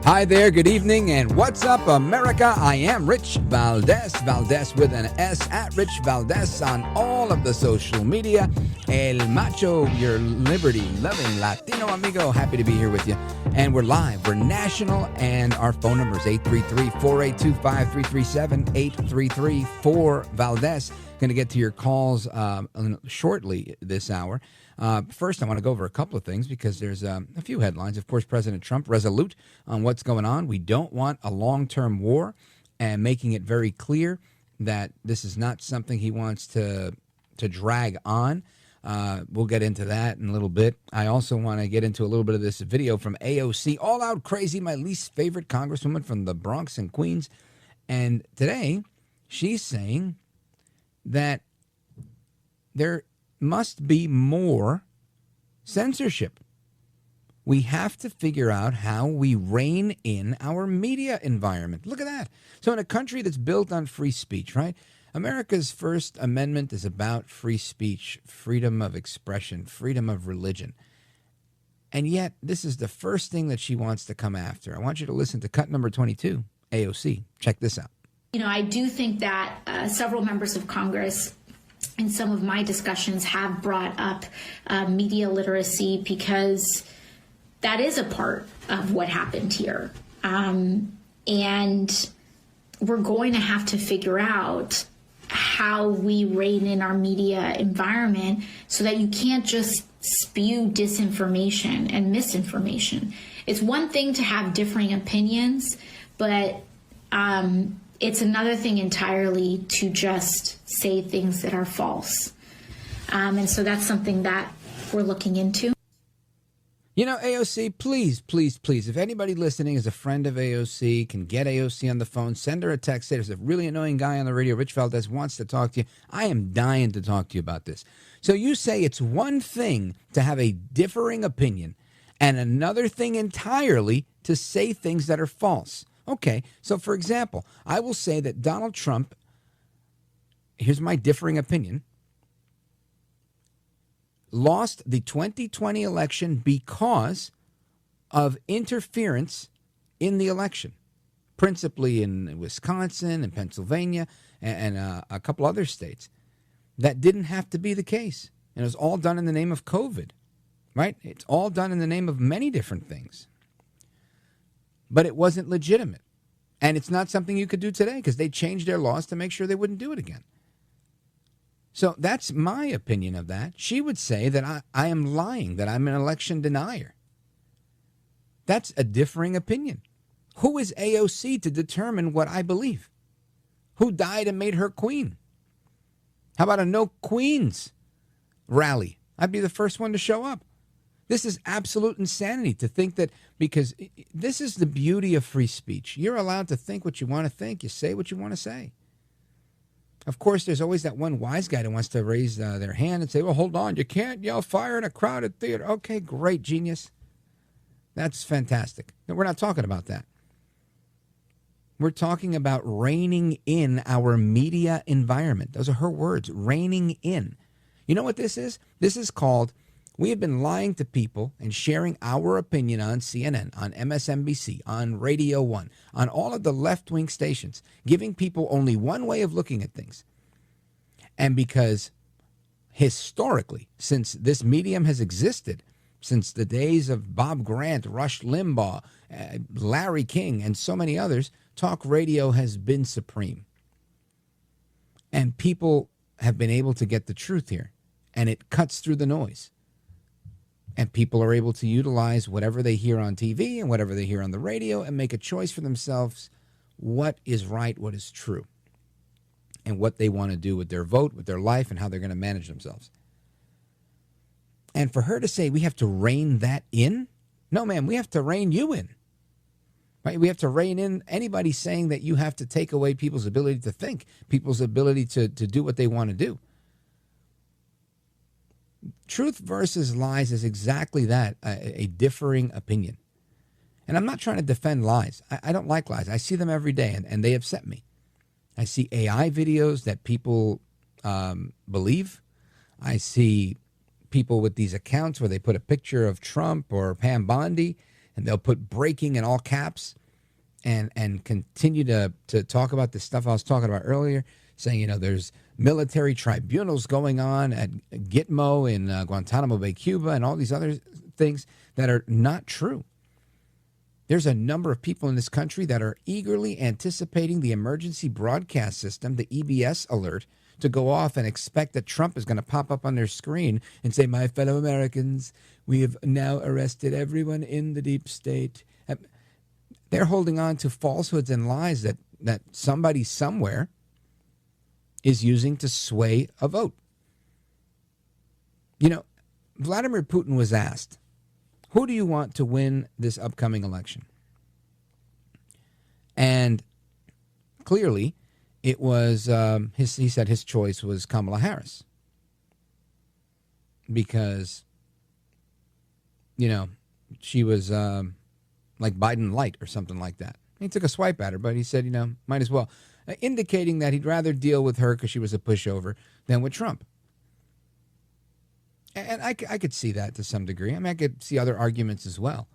B: Hi there, good evening, and what's up, America? I am Rich Valdez, Valdez with an S, at Rich Valdez on all of the social media. El Macho, your liberty-loving Latino amigo, happy to be here with you. And we're live, we're national, and our phone number is 833-482-5337, 833-4-Valdez. Going to get to your calls shortly this hour. First, I want to go over a couple of things because there's a few headlines. Of course, President Trump resolute on what's going on. We don't want a long-term war, and making it very clear that this is not something he wants to drag on. We'll get into that in a little bit. I also want to get into a little bit of this video from AOC, All Out Crazy, my least favorite congresswoman from the Bronx and Queens. And today, she's saying that there must be more censorship. We have to figure out how we rein in our media environment. Look at that. So in a country that's built on free speech, right? America's First Amendment is about free speech, freedom of expression, freedom of religion. And yet, this is the first thing that she wants to come after. I want you to listen to cut number 22, AOC. Check this out.
K: I do think that several members of Congress in some of my discussions have brought up media literacy, because that is a part of what happened here. And we're going to have to figure out how we rein in our media environment so that you can't just spew disinformation and misinformation. It's one thing to have differing opinions, but it's another thing entirely to just say things that are false. And so that's something that we're looking into.
B: AOC, please, please, please, if anybody listening is a friend of AOC, can get AOC on the phone, send her a text. Say, there's a really annoying guy on the radio, Rich Valdez, wants to talk to you. I am dying to talk to you about this. So you say it's one thing to have a differing opinion and another thing entirely to say things that are false. Okay, so for example, I will say that Donald Trump, here's my differing opinion, lost the 2020 election because of interference in the election, principally in Wisconsin and Pennsylvania and a couple other states. That didn't have to be the case. And it was all done in the name of COVID, right? It's all done in the name of many different things. But it wasn't legitimate. And it's not something you could do today because they changed their laws to make sure they wouldn't do it again. So that's my opinion of that. She would say that I am lying, that I'm an election denier. That's a differing opinion. Who is AOC to determine what I believe? Who died and made her queen? How about a no queens rally? I'd be the first one to show up. This is absolute insanity to think that, because this is the beauty of free speech. You're allowed to think what you want to think. You say what you want to say. Of course, there's always that one wise guy that wants to raise their hand and say, well, hold on, you can't yell fire in a crowded theater. Okay, great, genius. That's fantastic. No, we're not talking about that. We're talking about reining in our media environment. Those are her words, reining in. You know what this is? This is called, we have been lying to people and sharing our opinion on CNN, on MSNBC, on Radio 1, on all of the left-wing stations, giving people only one way of looking at things. And because historically, since this medium has existed, since the days of Bob Grant, Rush Limbaugh, Larry King, and so many others, talk radio has been supreme. And people have been able to get the truth here, and it cuts through the noise. And people are able to utilize whatever they hear on TV and whatever they hear on the radio and make a choice for themselves what is right, what is true, and what they want to do with their vote, with their life, and how they're going to manage themselves. And for her to say we have to rein that in? No, ma'am, we have to rein you in. Right? We have to rein in anybody saying that you have to take away people's ability to think, people's ability to do what they want to do. Truth versus lies is exactly that, a differing opinion. And I'm not trying to defend lies. I don't like lies. I see them every day, and they upset me. I see AI videos that people believe. I see people with these accounts where they put a picture of Trump or Pam Bondi, and they'll put breaking in all caps and continue to talk about the stuff I was talking about earlier, saying, there's military tribunals going on at Gitmo in Guantanamo Bay, Cuba, and all these other things that are not true. There's a number of people in this country that are eagerly anticipating the emergency broadcast system, the EBS alert, to go off and expect that Trump is going to pop up on their screen and say, my fellow Americans, we have now arrested everyone in the deep state. They're holding on to falsehoods and lies that somebody somewhere is using to sway a vote. Vladimir Putin was asked, who do you want to win this upcoming election? And clearly, it was, he said his choice was Kamala Harris. Because, she was like Biden light or something like that. He took a swipe at her, but he said, might as well. Indicating that he'd rather deal with her because she was a pushover than with Trump. And I could see that to some degree. I mean, I could see other arguments as well.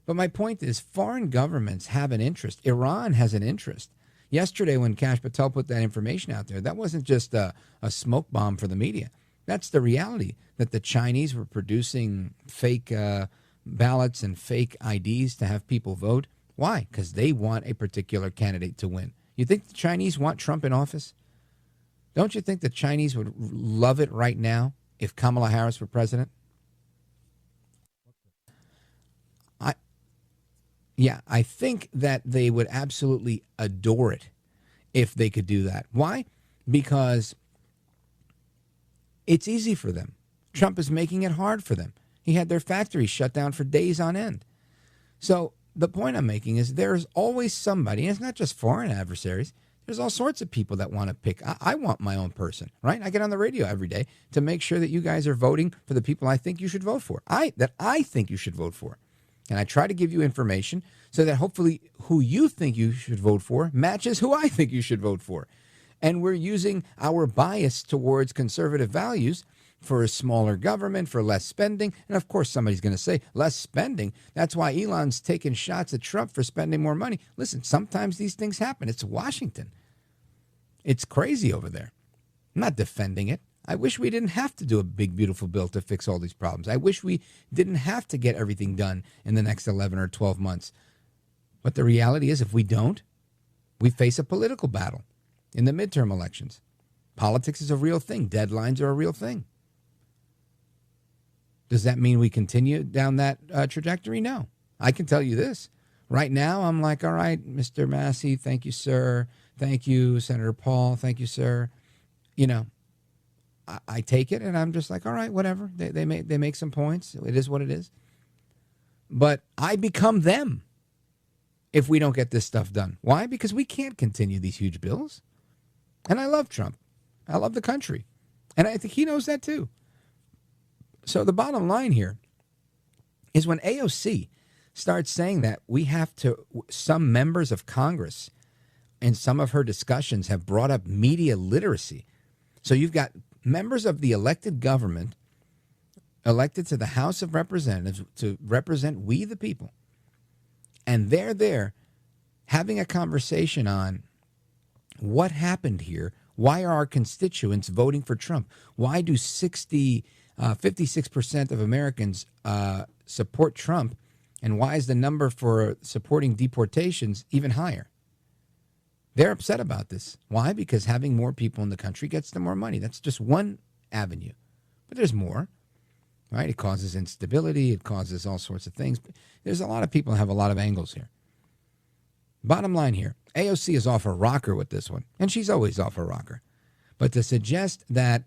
B: But my point is, foreign governments have an interest. Iran has an interest. Yesterday, when Kash Patel put that information out there, that wasn't just a smoke bomb for the media. That's the reality, that the Chinese were producing fake ballots and fake IDs to have people vote. Why? Because they want a particular candidate to win. You think the Chinese want Trump in office? Don't you think the Chinese would love it right now if Kamala Harris were president? I think that they would absolutely adore it if they could do that. Why? Because it's easy for them. Trump is making it hard for them. He had their factories shut down for days on end. So the point I'm making is there's always somebody, and it's not just foreign adversaries. There's all sorts of people that want to pick. I want my own person, right? I get on the radio every day to make sure that you guys are voting for the people I think you should vote for. I think you should vote for. And I try to give you information so that hopefully who you think you should vote for matches who I think you should vote for. And we're using our bias towards conservative values for a smaller government, for less spending. And of course, somebody's going to say less spending. That's why Elon's taking shots at Trump for spending more money. Listen, sometimes these things happen. It's Washington. It's crazy over there. I'm not defending it. I wish we didn't have to do a big, beautiful bill to fix all these problems. I wish we didn't have to get everything done in the next 11 or 12 months. But the reality is, if we don't, we face a political battle in the midterm elections. Politics is a real thing. Deadlines are a real thing. Does that mean we continue down that trajectory? No. I can tell you this. Right now, I'm like, all right, Mr. Massey, thank you, sir. Thank you, Senator Paul. Thank you, sir. You know, I take it and I'm just like, all right, whatever. They make some points. It is what it is. But I become them if we don't get this stuff done. Why? Because we can't continue these huge bills. And I love Trump. I love the country. And I think he knows that too. So the bottom line here is when AOC starts saying that we have to, some members of Congress in some of her discussions have brought up media literacy. So you've got members of the elected government elected to the House of Representatives to represent we the people. And they're there having a conversation on what happened here. Why are our constituents voting for Trump? Why do 56% of Americans support Trump? And why is the number for supporting deportations even higher? They're upset about this. Why? Because having more people in the country gets them more money. That's just one avenue. But there's more, right? It causes instability. It causes all sorts of things. There's a lot of people who have a lot of angles here. Bottom line here, AOC is off a rocker with this one, and she's always off a rocker. But to suggest that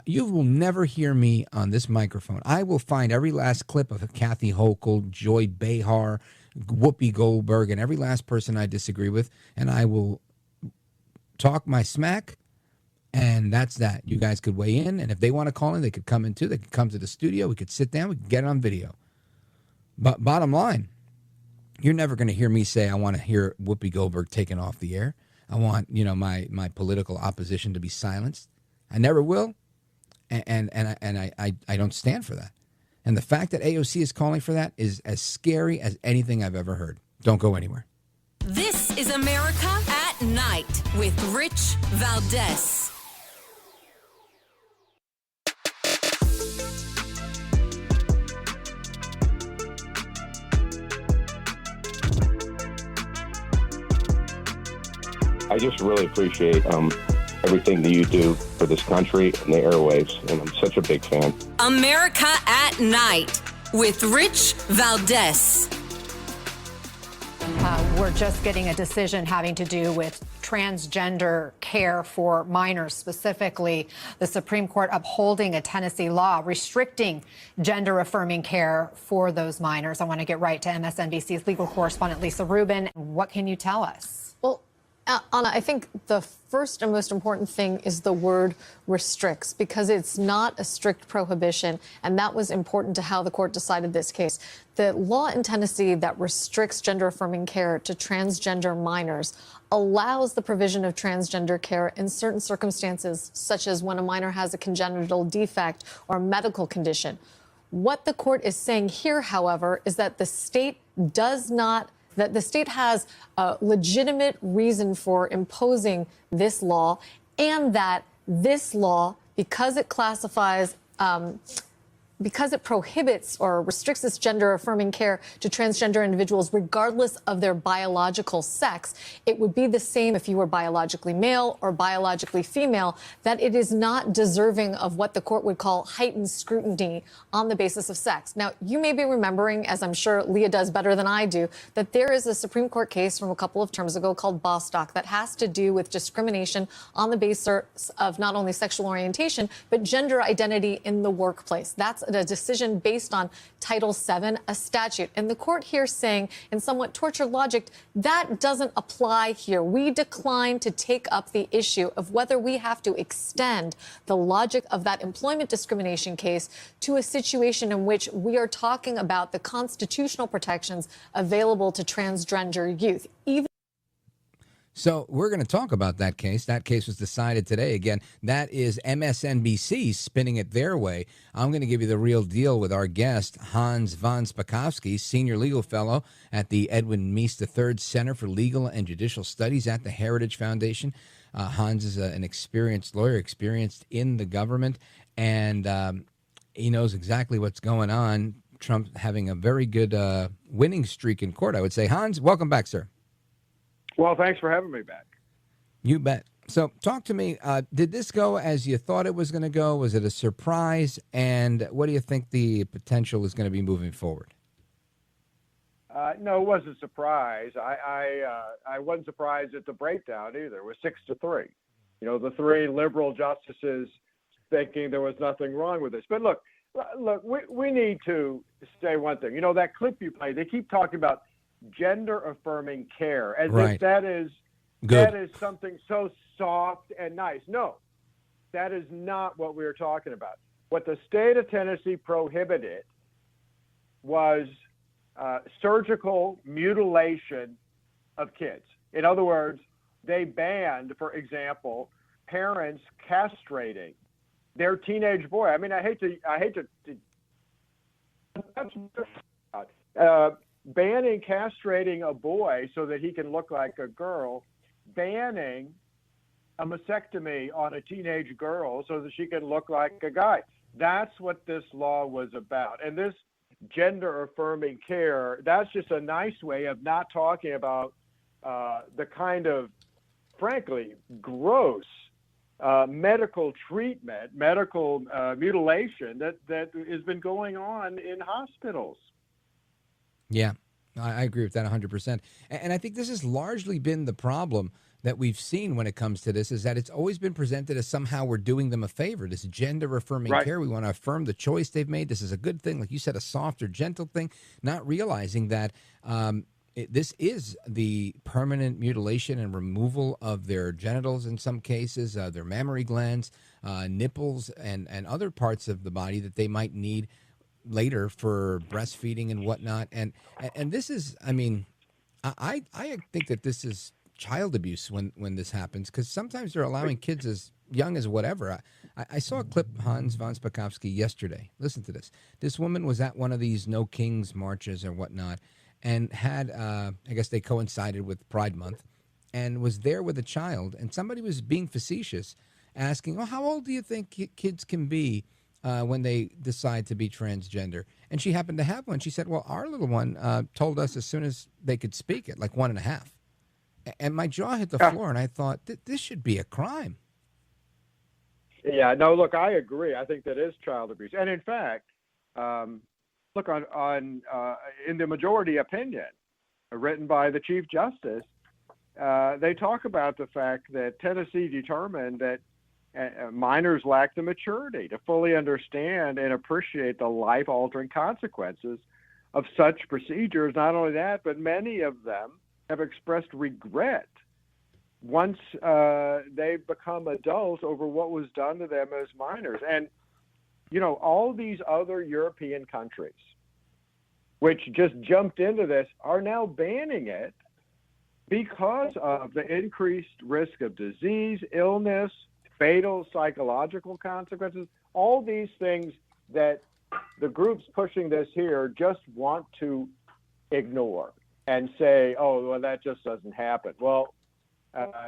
B: you will never hear me on this microphone. I will find every last clip of Kathy Hochul, Joy Behar, Whoopi Goldberg, and every last person I disagree with, and I will talk my smack, and that's that. You guys could weigh in, and if they want to call in, they could come in too. They could come to the studio. We could sit down. We could get it on video. But bottom line, you're never going to hear me say I want to hear Whoopi Goldberg taken off the air. I want, my political opposition to be silenced. I never will, and I don't stand for that. And the fact that AOC is calling for that is as scary as anything I've ever heard. Don't go anywhere.
A: This is America at Night with Rich Valdez.
L: I just really appreciate everything that you do for this country and the airwaves, and I'm such a big fan.
A: America at Night with Rich Valdez.
M: We're just getting a decision having to do with transgender care for minors, specifically the Supreme Court upholding a Tennessee law restricting gender-affirming care for those minors. I want to get right to MSNBC's legal correspondent Lisa Rubin. What can you tell us?
N: Well, Anna, I think the first and most important thing is the word restricts, because it's not a strict prohibition, and that was important to how the court decided this case. The law in Tennessee that restricts gender-affirming care to transgender minors allows the provision of transgender care in certain circumstances, such as when a minor has a congenital defect or a medical condition. What the court is saying here, however, is that the state has a legitimate reason for imposing this law, and that this law, because it classifies, because it prohibits or restricts this gender-affirming care to transgender individuals regardless of their biological sex, it would be the same if you were biologically male or biologically female, that it is not deserving of what the court would call heightened scrutiny on the basis of sex. Now, you may be remembering, as I'm sure Leah does better than I do, that there is a Supreme Court case from a couple of terms ago called Bostock that has to do with discrimination on the basis of not only sexual orientation, but gender identity in the workplace. That's a decision based on Title VII, a statute. And the court here saying, in somewhat tortured logic, that doesn't apply here. We decline to take up the issue of whether we have to extend the logic of that employment discrimination case to a situation in which we are talking about the constitutional protections available to transgender youth.
B: So we're going to talk about that case. That case was decided today. Again, that is MSNBC spinning it their way. I'm going to give you the real deal with our guest, Hans von Spakovsky, senior legal fellow at the Edwin Meese III Center for Legal and Judicial Studies at the Heritage Foundation. Hans is an experienced lawyer, experienced in the government, and he knows exactly what's going on. Trump having a very good winning streak in court, I would say. Hans, welcome back, sir.
O: Well, thanks for having me back.
B: You bet. So talk to me. Did this go as you thought it was going to go? Was it a surprise? And what do you think the potential is going to be moving forward?
O: No, it wasn't a surprise. I wasn't surprised at the breakdown either. It was 6-3. You know, the three liberal justices thinking there was nothing wrong with this. But look, we need to say one thing. You know, that clip you played, they keep talking about gender-affirming care as if that is something so soft and nice. No, that is not what we were talking about. What the state of Tennessee prohibited was surgical mutilation of kids. In other words, they banned, for example, parents castrating their teenage boy. I mean, I hate to banning castrating a boy so that he can look like a girl, banning a mastectomy on a teenage girl so that she can look like a guy. That's what this law was about. And this gender-affirming care, that's just a nice way of not talking about the kind of, frankly, gross medical treatment, medical mutilation that has been going on in hospitals.
B: Yeah, I agree with that 100%. And I think this has largely been the problem that we've seen when it comes to this, is that it's always been presented as somehow we're doing them a favor. This gender-affirming care, we want to affirm the choice they've made. This is a good thing, like you said, a soft or gentle thing, not realizing that this is the permanent mutilation and removal of their genitals in some cases, their mammary glands, nipples, and other parts of the body that they might need later for breastfeeding and whatnot. And this is, I mean, I think that this is child abuse when this happens, because sometimes they're allowing kids as young as whatever. I saw a clip, Hans von Spakovsky, yesterday. Listen to this. This woman was at one of these No Kings marches or whatnot, and had, I guess they coincided with Pride Month, and was there with a child, and somebody was being facetious, asking, oh, how old do you think kids can be when they decide to be transgender? And she happened to have one. She said, well, our little one told us as soon as they could speak it, like 1.5. And my jaw hit the floor, and I thought, this should be a crime.
O: Yeah, no, look, I agree. I think that is child abuse. And in fact, look, in the majority opinion written by the Chief Justice, they talk about the fact that Tennessee determined that minors lack the maturity to fully understand and appreciate the life-altering consequences of such procedures. Not only that, but many of them have expressed regret once they become adults over what was done to them as minors. And, all these other European countries, which just jumped into this, are now banning it because of the increased risk of disease, illness, fatal psychological consequences, all these things that the groups pushing this here just want to ignore and say, oh, well, that just doesn't happen. Well,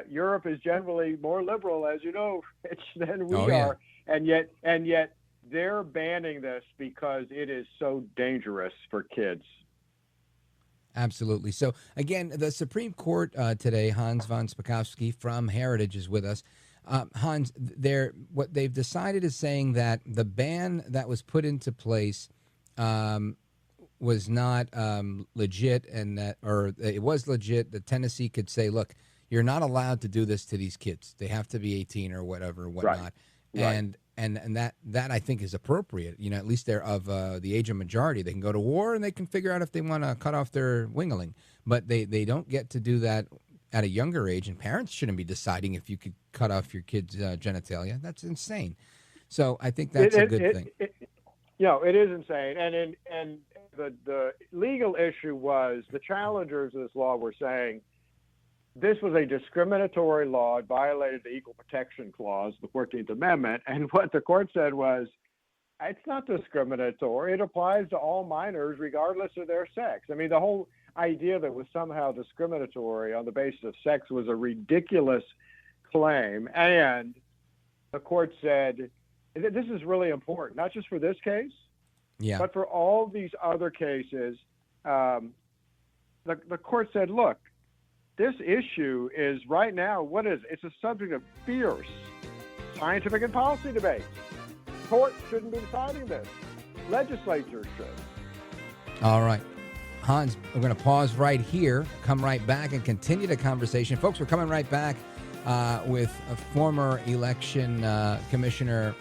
O: Europe is generally more liberal, as you know, Rich, than we are, and yet they're banning this because it is so dangerous for kids.
B: Absolutely. So again, the Supreme Court today, Hans von Spakovsky from Heritage is with us. Hans, what they've decided is saying that the ban that was put into place was not legit, and or it was legit. That Tennessee could say, "Look, you're not allowed to do this to these kids. They have to be 18 or whatever, whatnot."
O: Right.
B: And that I think is appropriate. At least they're of the age of majority. They can go to war and they can figure out if they want to cut off their wingling, but they don't get to do that at a younger age, and parents shouldn't be deciding if you could cut off your kid's genitalia. That's insane. So I think that's a good thing.
O: It is insane. And the legal issue was the challengers of this law were saying this was a discriminatory law. It violated the Equal Protection Clause, the 14th Amendment. And what the court said was, it's not discriminatory. It applies to all minors regardless of their sex. I mean, the whole idea that it was somehow discriminatory on the basis of sex was a ridiculous claim. And the court said, this is really important, not just for this case, but for all these other cases. The court said, look, this issue is right now, it's a subject of fierce scientific and policy debates. Courts shouldn't be deciding this. Legislatures should.
B: All right. Hans, we're going to pause right here, come right back, and continue the conversation. Folks, we're coming right back with a former election commissioner,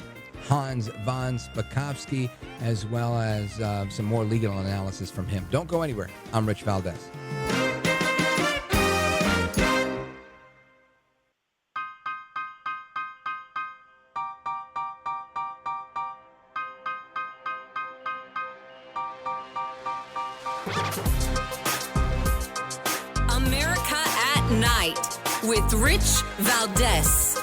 B: Hans von Spakovsky, as well as some more legal analysis from him. Don't go anywhere. I'm Rich Valdez.
A: America at Night with Rich Valdez.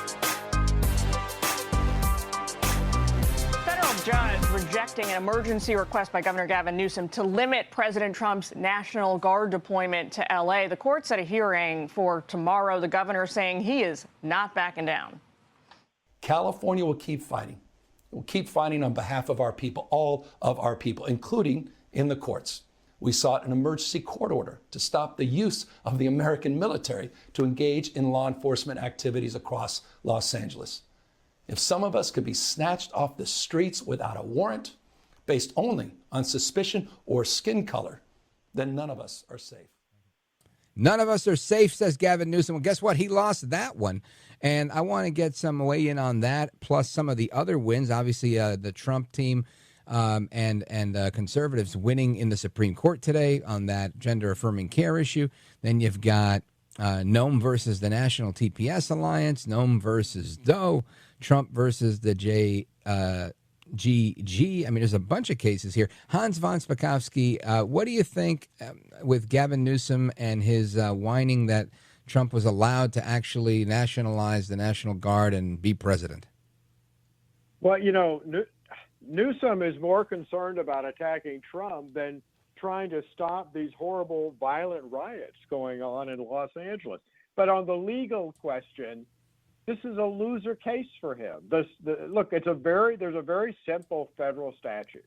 P: Federal judge rejecting an emergency request by Governor Gavin Newsom to limit President Trump's National Guard deployment to L.A. The court set a hearing for tomorrow. The governor saying he is not backing down.
Q: California will keep fighting. We'll keep fighting on behalf of our people, all of our people, including in the courts. We sought an emergency court order to stop the use of the American military to engage in law enforcement activities across Los Angeles. If some of us could be snatched off the streets without a warrant, based only on suspicion or skin color, then none of us are safe.
B: None of us are safe, says Gavin Newsom. Well, guess what? He lost that one. And I want to get some weigh in on that, plus some of the other wins. Obviously, the Trump team and conservatives winning in the Supreme Court today on that gender-affirming care issue. Then you've got Noam versus the National TPS Alliance, Noam versus Doe, Trump versus the JGG. I mean, there's a bunch of cases here. Hans von Spakovsky, what do you think with Gavin Newsom and his whining that Trump was allowed to actually nationalize the National Guard and be president?
O: Well, Newsom is more concerned about attacking Trump than trying to stop these horrible, violent riots going on in Los Angeles. But on the legal question, this is a loser case for him. Look, there's a very simple federal statute.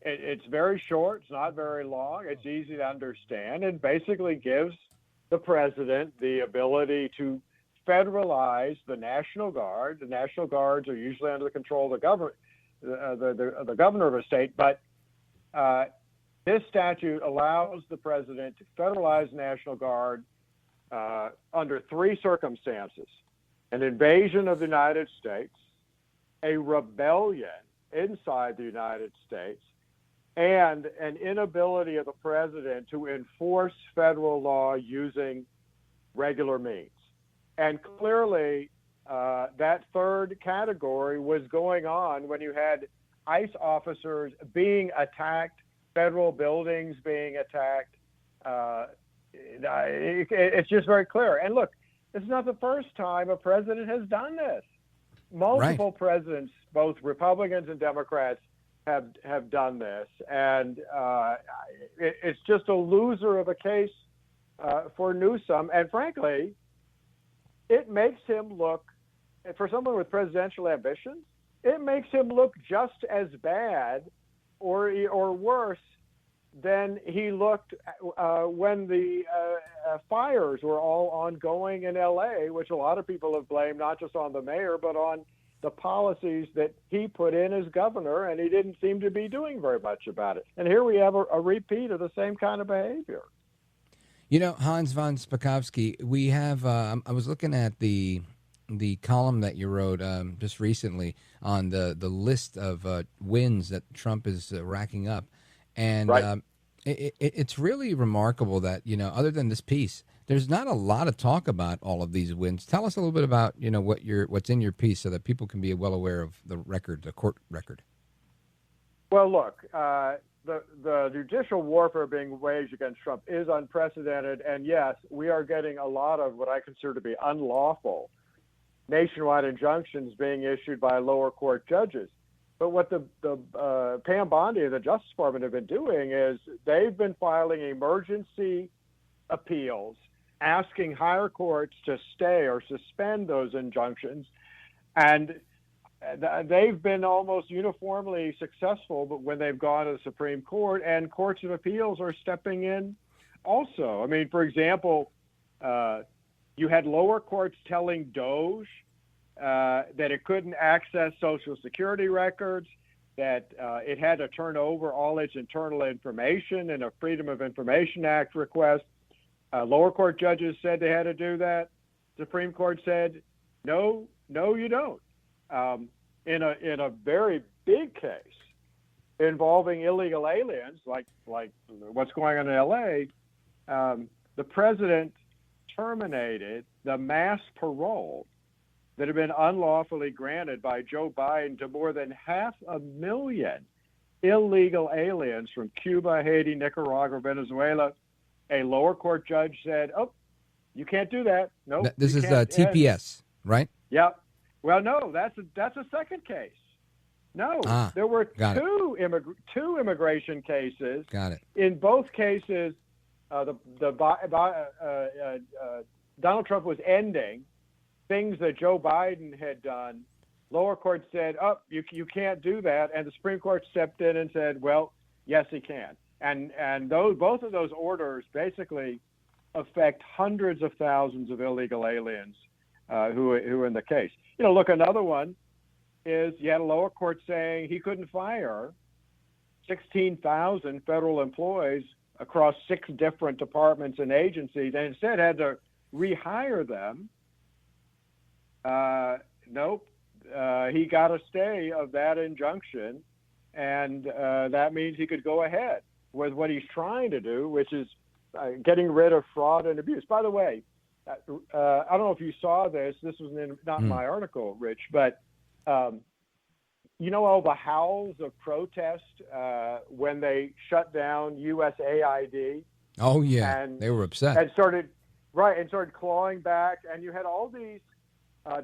O: It's very short. It's not very long. It's easy to understand, and basically gives the president the ability to federalize the National Guard. The National Guards are usually under the control of the government. The governor of a state, but this statute allows the president to federalize the National Guard under three circumstances: an invasion of the United States, a rebellion inside the United States, and an inability of the president to enforce federal law using regular means. And clearly, that third category was going on when you had ICE officers being attacked, federal buildings being attacked. It's just very clear. And look, this is not the first time a president has done this. Multiple presidents, both Republicans and Democrats, have done this. And it's just a loser of a case for Newsom. And frankly, it makes him look, for someone with presidential ambitions, it makes him look just as bad or worse than he looked when the fires were all ongoing in L.A., which a lot of people have blamed not just on the mayor, but on the policies that he put in as governor, and he didn't seem to be doing very much about it. And here we have a repeat of the same kind of behavior.
B: You know, Hans von Spakovsky, we have, I was looking at the column that you wrote just recently on the list of wins that Trump is racking up. And it's really remarkable that, you know, other than this piece, there's not a lot of talk about all of these wins. Tell us a little bit about, you know, what's in your piece so that people can be well aware of the record, the court record.
O: Well, look, the judicial warfare being waged against Trump is unprecedented. And yes, we are getting a lot of what I consider to be unlawful nationwide injunctions being issued by lower court judges. But what the Pam Bondi and the Justice Department have been doing is they've been filing emergency appeals, asking higher courts to stay or suspend those injunctions. And they've been almost uniformly successful, but when they've gone to the Supreme Court, and courts of appeals are stepping in also. I mean, for example, you had lower courts telling DOJ that it couldn't access Social Security records, that it had to turn over all its internal information in a Freedom of Information Act request. Lower court judges said they had to do that. Supreme Court said, no, you don't. In a very big case involving illegal aliens, like what's going on in L.A., the president terminated the mass parole that had been unlawfully granted by Joe Biden to more than 500,000 illegal aliens from Cuba, Haiti, Nicaragua, Venezuela. A lower court judge said, "Oh, you can't do that." No,
B: this is TPS, right?
O: Yeah. Well, no, that's a second case. No, there were two immigration cases.
B: Got it.
O: In both cases, Donald Trump was ending things that Joe Biden had done. Lower court said, "Oh, you can't do that," and the Supreme Court stepped in and said, "Well, yes, he can." And both of those orders basically affect hundreds of thousands of illegal aliens who are in the case. You know, look, another one is you had a lower court saying he couldn't fire 16,000 federal employees across 6 different departments and agencies, and instead had to rehire them. Nope. He got a stay of that injunction, and that means he could go ahead with what he's trying to do, which is getting rid of fraud and abuse. By the way, I don't know if you saw this. This was not in my article, Rich, but you know all the howls of protest when they shut down USAID?
B: Oh, yeah. They were upset.
O: And started clawing back. And you had all these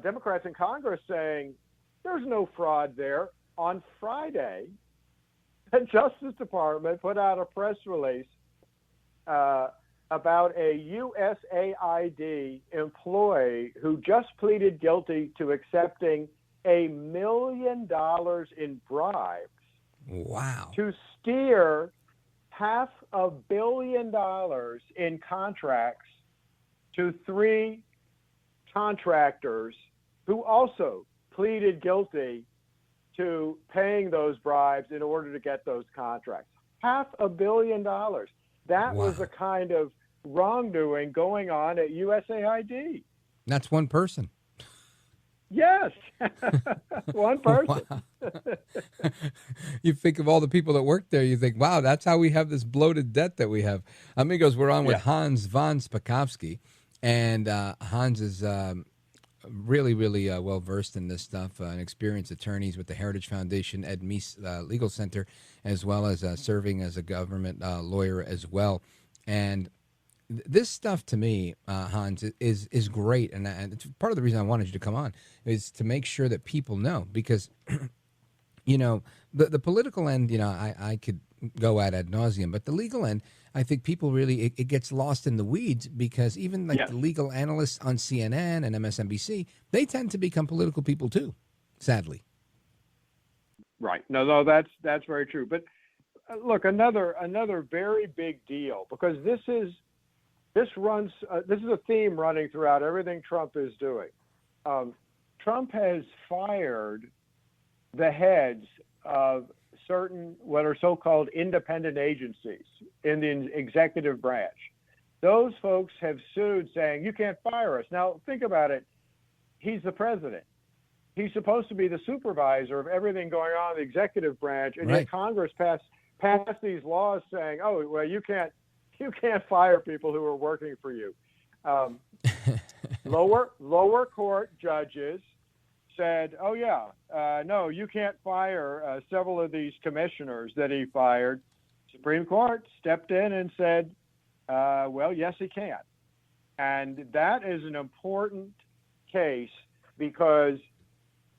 O: Democrats in Congress saying, there's no fraud there. On Friday, the Justice Department put out a press release about a USAID employee who just pleaded guilty to accepting $1 million in bribes.
B: Wow.
O: To steer $500 million in contracts to 3 contractors who also pleaded guilty to paying those bribes in order to get those contracts. $500 million. That was the kind of wrongdoing going on at USAID.
B: That's one person.
O: Yes, one person.
B: You think of all the people that work there, you think, wow, that's how we have this bloated debt that we have. Amigos, we're on with Hans von Spakovsky. And Hans is really, really well versed in this stuff, an experienced attorney with the Heritage Foundation, Ed Meese Legal Center, as well as serving as a government lawyer as well. And this stuff to me, Hans, is great, and it's part of the reason I wanted you to come on is to make sure that people know, because you know the political end, I could go at ad nauseum, but the legal end, I think people really it gets lost in the weeds, because even like the legal analysts on CNN and MSNBC, they tend to become political people too, sadly.
O: Right. No, that's very true. But look, another very big deal, because this is a theme running throughout everything Trump is doing. Trump has fired the heads of certain what are so-called independent agencies in the executive branch. Those folks have sued, saying, you can't fire us. Now, think about it. He's the president. He's supposed to be the supervisor of everything going on in the executive branch, and yet Congress passed these laws saying, oh, well, you can't fire people who are working for you. Lower court judges said, oh, yeah, no, you can't fire several of these commissioners that he fired. Supreme Court stepped in and said, well, yes, he can. And that is an important case, because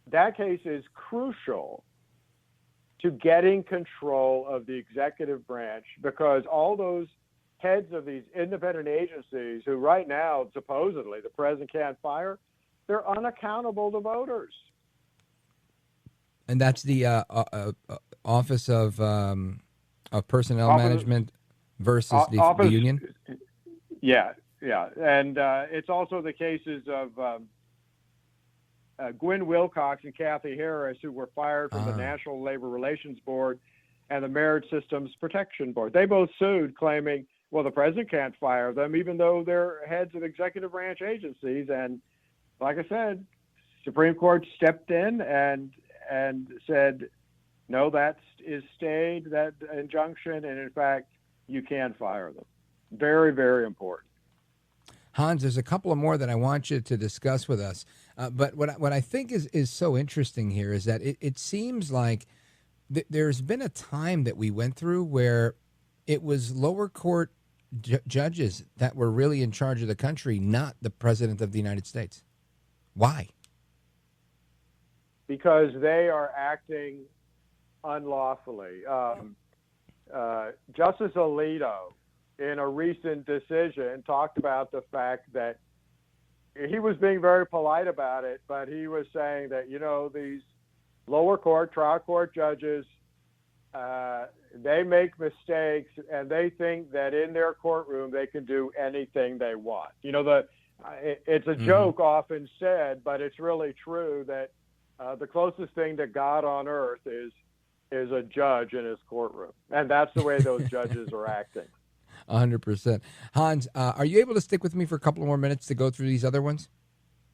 O: that case is crucial to getting control of the executive branch, because all those heads of these independent agencies who right now, supposedly, the president can't fire, they're unaccountable to voters.
B: And that's the Office of Personnel Management versus the union?
O: Yeah. And it's also the cases of Gwen Wilcox and Kathy Harris, who were fired from the National Labor Relations Board and the Merit Systems Protection Board. They both sued, claiming, well, the president can't fire them, even though they're heads of executive branch agencies. And like I said, Supreme Court stepped in and said, no, that is stayed, that injunction, and in fact, you can fire them. Very, very important.
B: Hans, there's a couple of more that I want you to discuss with us. But what I think is so interesting here is that it seems like there's been a time that we went through where it was lower court judges that were really in charge of the country, not the president of the United States. Why?
O: Because they are acting unlawfully. Justice Alito, in a recent decision, talked about the fact that he was being very polite about it, but he was saying that, these lower court, trial court judges, they make mistakes, and they think that in their courtroom they can do anything they want. It's a joke often said, but it's really true that the closest thing to God on earth is a judge in his courtroom. And that's the way those judges are acting.
B: 100%. Hans, are you able to stick with me for a couple more minutes to go through these other ones?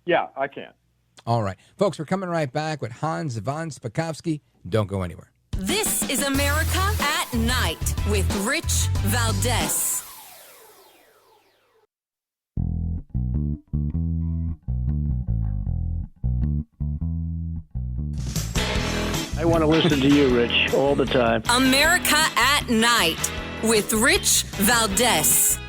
O: Yeah, I can.
B: All right. Folks, we're coming right back with Hans von Spakovsky. Don't go anywhere.
A: This is America at Night with Rich Valdez.
C: I want to listen to you, Rich, all the time.
A: America at Night with Rich Valdez.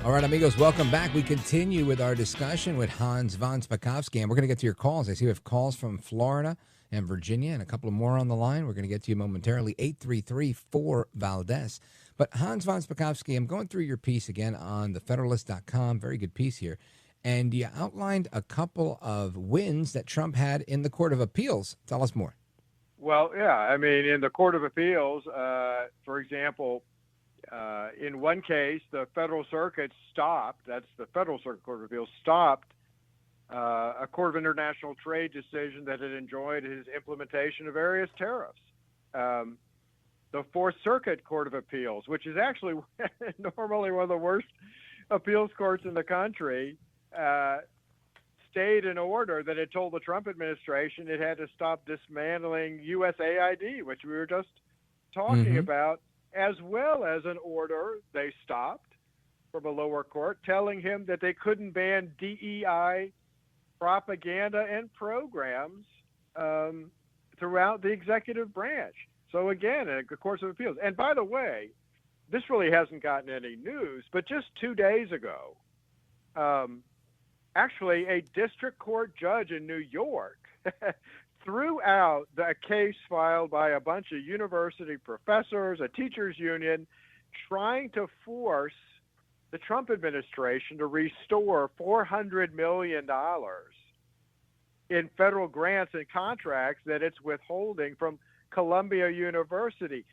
B: All right, amigos, welcome back. We continue with our discussion with Hans von Spakovsky, and we're going to get to your calls. I see we have calls from Florida and Virginia and a couple of more on the line. We're going to get to you momentarily, 833-4-VALDEZ. But Hans von Spakovsky, I'm going through your piece again on thefederalist.com. Very good piece here. And you outlined a couple of wins that Trump had in the Court of Appeals. Tell us more.
O: Well, yeah, I mean, in the Court of Appeals, for example, in one case, the Federal Circuit stopped, that's the Federal Circuit Court of Appeals, stopped a Court of International Trade decision that had enjoined his implementation of various tariffs. The Fourth Circuit Court of Appeals, which is actually normally one of the worst appeals courts in the country, stayed an order that had told the Trump administration it had to stop dismantling USAID, which we were just talking about, as well as an order they stopped from a lower court telling him that they couldn't ban DEI propaganda and programs throughout the executive branch. So again, a course of appeals. And by the way, this really hasn't gotten any news, but just 2 days ago, actually a district court judge in New York threw out a case filed by a bunch of university professors, a teachers union, trying to force the Trump administration to restore $400 million in federal grants and contracts that it's withholding from Columbia University.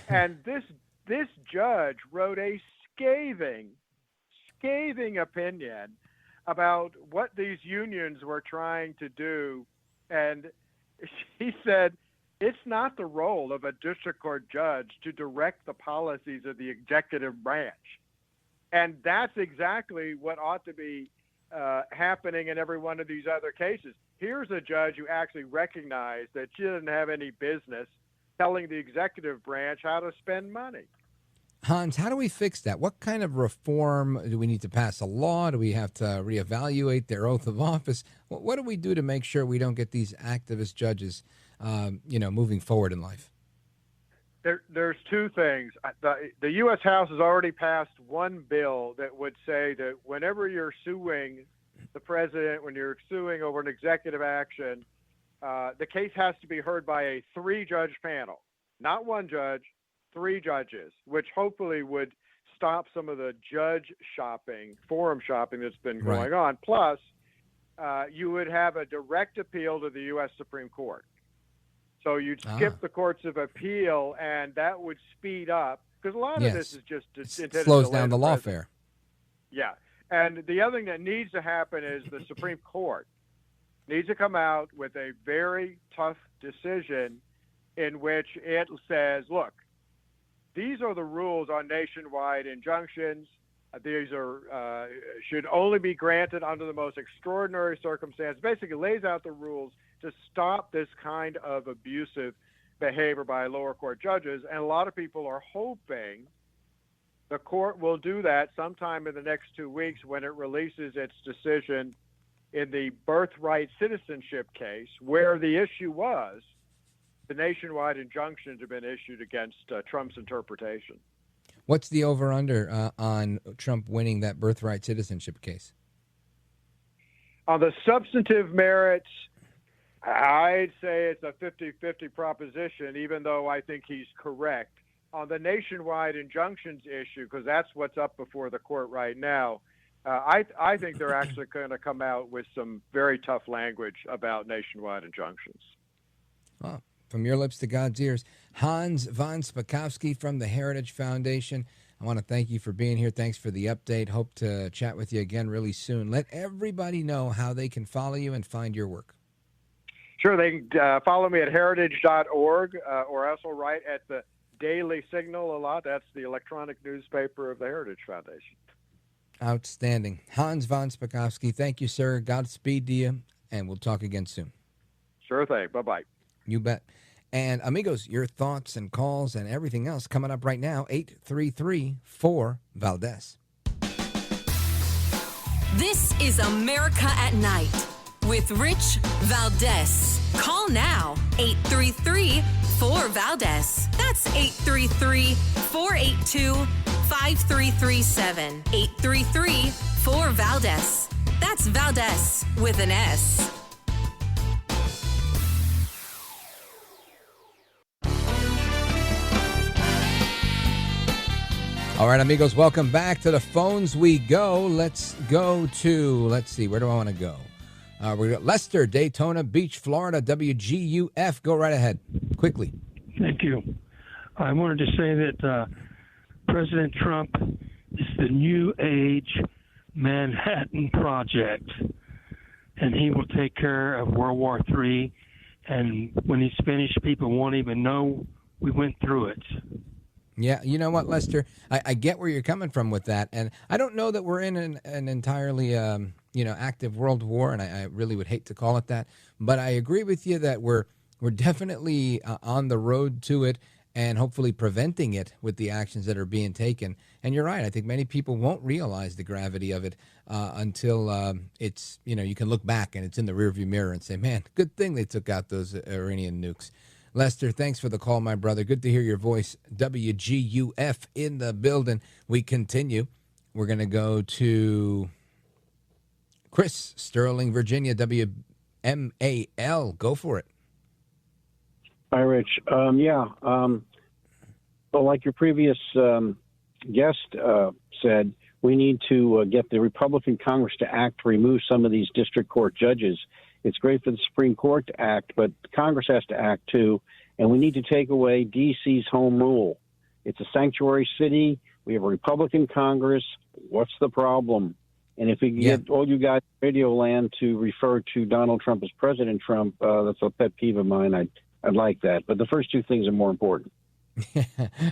O: And this judge wrote a scathing opinion about what these unions were trying to do. And he said, it's not the role of a district court judge to direct the policies of the executive branch. And that's exactly what ought to be happening in every one of these other cases. Here's a judge who actually recognized that she didn't have any business telling the executive branch how to spend money.
B: Hans, how do we fix that? What kind of reform do we need to pass a law? Do we have to reevaluate their oath of office? What do we do to make sure we don't get these activist judges, moving forward in life?
O: There's two things. The U.S. House has already passed one bill that would say that whenever you're suing the president, when you're suing over an executive action, the case has to be heard by a 3-judge panel, not one judge, 3 judges, which hopefully would stop some of the judge shopping, forum shopping that's been going on. Plus, you would have a direct appeal to the U.S. Supreme Court. So you'd skip the courts of appeal, and that would speed up, because a lot of this is just intended
B: slows
O: to
B: down the
O: president.
B: lawfare.
O: Yeah. And the other thing that needs to happen is the Supreme Court needs to come out with a very tough decision in which it says, look, these are the rules on nationwide injunctions. These are should only be granted under the most extraordinary circumstances. Basically lays out the rules to stop this kind of abusive behavior by lower court judges. And a lot of people are hoping the court will do that sometime in the next 2 weeks when it releases its decision in the birthright citizenship case, where the issue was the nationwide injunctions have been issued against Trump's interpretation.
B: What's the over-under on Trump winning that birthright citizenship case?
O: On the substantive merits, I'd say it's a 50-50 proposition, even though I think he's correct. On the nationwide injunctions issue, because that's what's up before the court right now, I think they're actually going to come out with some very tough language about nationwide injunctions.
B: Oh, from your lips to God's ears. Hans von Spakovsky from the Heritage Foundation. I want to thank you for being here. Thanks for the update. Hope to chat with you again really soon. Let everybody know how they can follow you and find your work.
O: Sure, they can follow me at heritage.org or also write at the Daily Signal a lot. That's the electronic newspaper of the Heritage Foundation.
B: Outstanding. Hans von Spakovsky, thank you, sir. Godspeed to you, and we'll talk again soon.
O: Sure thing. Bye-bye.
B: You bet. And amigos, your thoughts and calls and everything else coming up right now, 833-4-VALDEZ.
A: This is America at Night with Rich Valdez. Call now, 833-4-VALDEZ. That's 833-482-5337. 833-4-VALDEZ. That's Valdez with an S.
B: All right, amigos, welcome back. To the phones we go. Let's see, where do I want to go? We got Lester, Daytona Beach, Florida, WGUF. Go right ahead, quickly.
R: Thank you. I wanted to say that President Trump is the New Age Manhattan Project, and he will take care of World War III, and when he's finished, people won't even know we went through it.
B: Yeah, you know what, Lester? I get where you're coming from with that, and I don't know that we're in an entirely active world war, and I really would hate to call it that, but I agree with you that we're definitely on the road to it, and hopefully preventing it with the actions that are being taken. And you're right. I think many people won't realize the gravity of it until it's, you can look back and it's in the rearview mirror and say, man, good thing they took out those Iranian nukes. Lester, thanks for the call, my brother. Good to hear your voice. WGUF in the building. We continue. We're going to go to Chris, Sterling, Virginia, WMAL. Go for it.
S: Hi, Rich. Well, like your previous guest said, we need to get the Republican Congress to act to remove some of these district court judges. It's great for the Supreme Court to act, but Congress has to act too, and we need to take away D.C.'s home rule. It's a sanctuary city. We have a Republican Congress. What's the problem? And if we can get all you guys in Radio Land to refer to Donald Trump as President Trump, that's a pet peeve of mine. I'd like that. But the first two things are more important.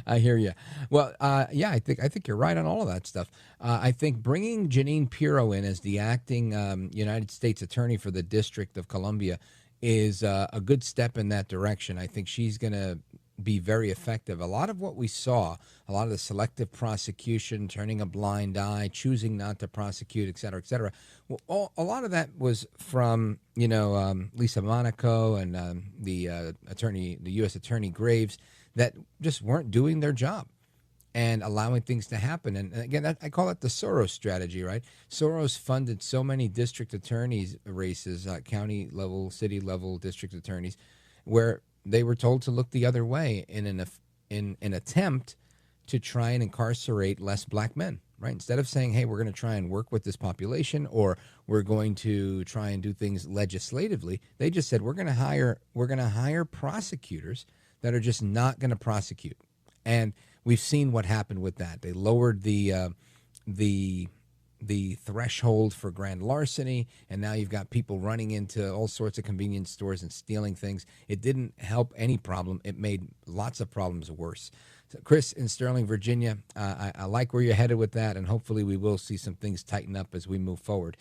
B: I hear you. Well, I think you're right on all of that stuff. I think bringing Jeanine Pirro in as the acting United States Attorney for the District of Columbia is a good step in that direction. I think she's going to be very effective. A lot of what we saw, a lot of the selective prosecution, turning a blind eye, choosing not to prosecute, et cetera, well, a lot of that was from, Lisa Monaco and the U.S. Attorney Graves, that just weren't doing their job and allowing things to happen. And again, I call it the Soros strategy, right? Soros funded so many district attorneys races, county level, city level district attorneys, where they were told to look the other way in an attempt to try and incarcerate less black men, right? Instead of saying, hey, we're going to try and work with this population, or we're going to try and do things legislatively, they just said, we're going to hire prosecutors that are just not going to prosecute. And we've seen what happened with that. They lowered the threshold for grand larceny, and now you've got people running into all sorts of convenience stores and stealing things. It didn't help any problem. It made lots of problems worse. So Chris in Sterling, Virginia, I like where you're headed with that, and hopefully we will see some things tighten up as we move forward.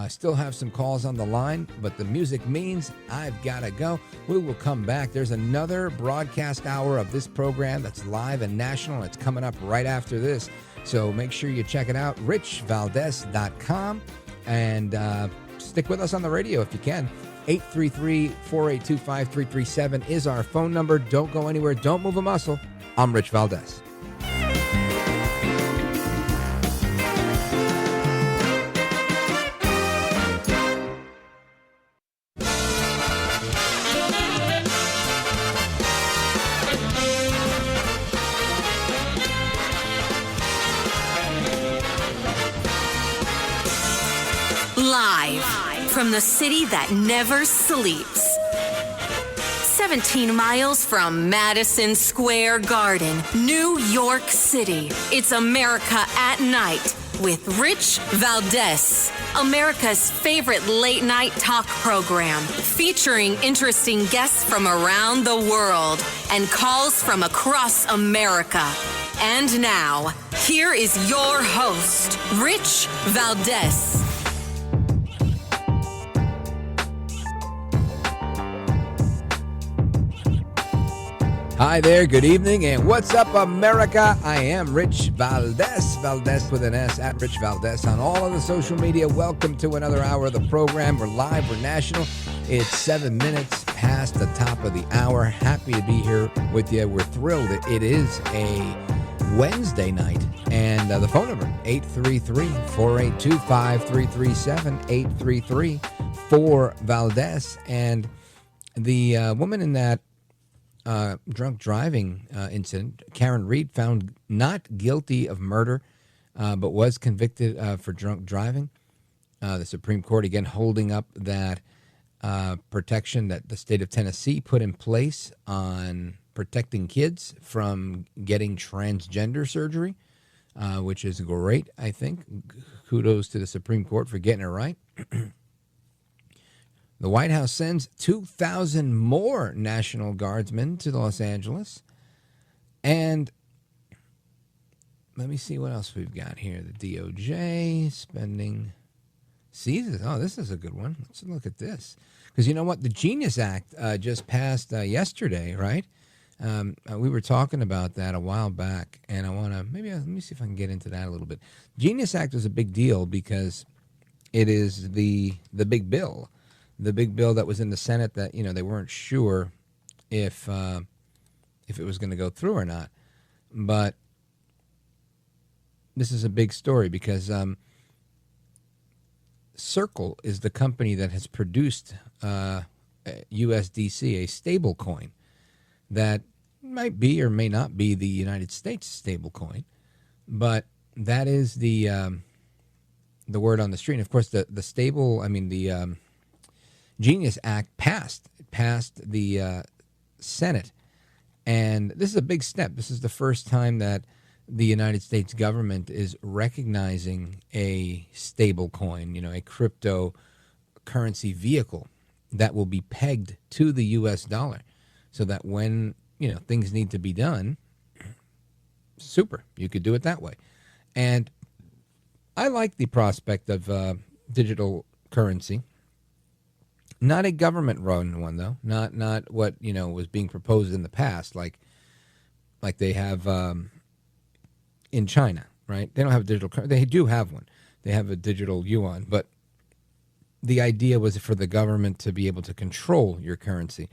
B: Still have some calls on the line, but the music means I've got to go. We will come back. There's another broadcast hour of this program that's live and national. It's coming up right after this. So make sure you check it out, richvaldez.com, and stick with us on the radio if you can. 833-482-5337 is our phone number. Don't go anywhere. Don't move a muscle. I'm Rich Valdez.
A: Live from the city that never sleeps. 17 miles from Madison Square Garden, New York City. It's America at Night with Rich Valdez. America's favorite late night talk program, featuring interesting guests from around the world and calls from across America. And now, here is your host, Rich Valdez.
B: Hi there, good evening, and what's up, America? I am Rich Valdez, Valdez with an S, at Rich Valdez on all of the social media. Welcome to another hour of the program. We're live, we're national. It's 7 minutes past the top of the hour. Happy to be here with you. We're thrilled. It is a Wednesday night, and the phone number, 833-482-5337, 833-4-Valdez, and the woman in that drunk driving incident, Karen Reed, found not guilty of murder, but was convicted for drunk driving. The Supreme Court again holding up that protection that the state of Tennessee put in place on protecting kids from getting transgender surgery, which is great, I think. Kudos to the Supreme Court for getting it right. The White House sends 2,000 more National Guardsmen to Los Angeles. And let me see what else we've got here. The DOJ spending seizes. Oh, this is a good one. Let's look at this. Because you know what? The Genius Act just passed yesterday, right? We were talking about that a while back, and I want to let me see if I can get into that a little bit. Genius Act was a big deal because it is the big bill that was in the Senate that they weren't sure if it was going to go through or not. But this is a big story because Circle is the company that has produced USDC, a stable coin that might be or may not be the United States stable coin, but that is the word on the street. And of course, the Genius Act passed the Senate, and this is a big step. This is the first time that the United States government is recognizing a stable coin, a cryptocurrency vehicle that will be pegged to the U.S. dollar, so that when things need to be done, you could do it that way. And I like the prospect of digital currency. Not a government-run one, though. Not what was being proposed in the past, like they have in China, right? They don't have a digital currency. They do have one. They have a digital yuan, but the idea was for the government to be able to control your currency.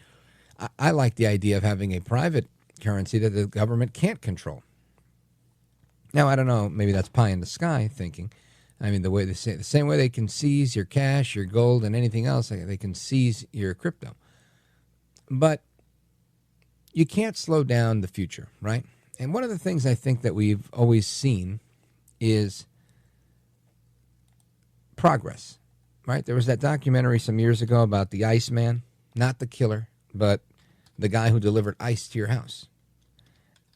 B: I like the idea of having a private currency that the government can't control. Now, I don't know, maybe that's pie in the sky thinking. I mean, the same way they can seize your cash, your gold, and anything else, they can seize your crypto. But you can't slow down the future, right? And one of the things I think that we've always seen is progress, right? There was that documentary some years ago about the Iceman, not the killer, but the guy who delivered ice to your house.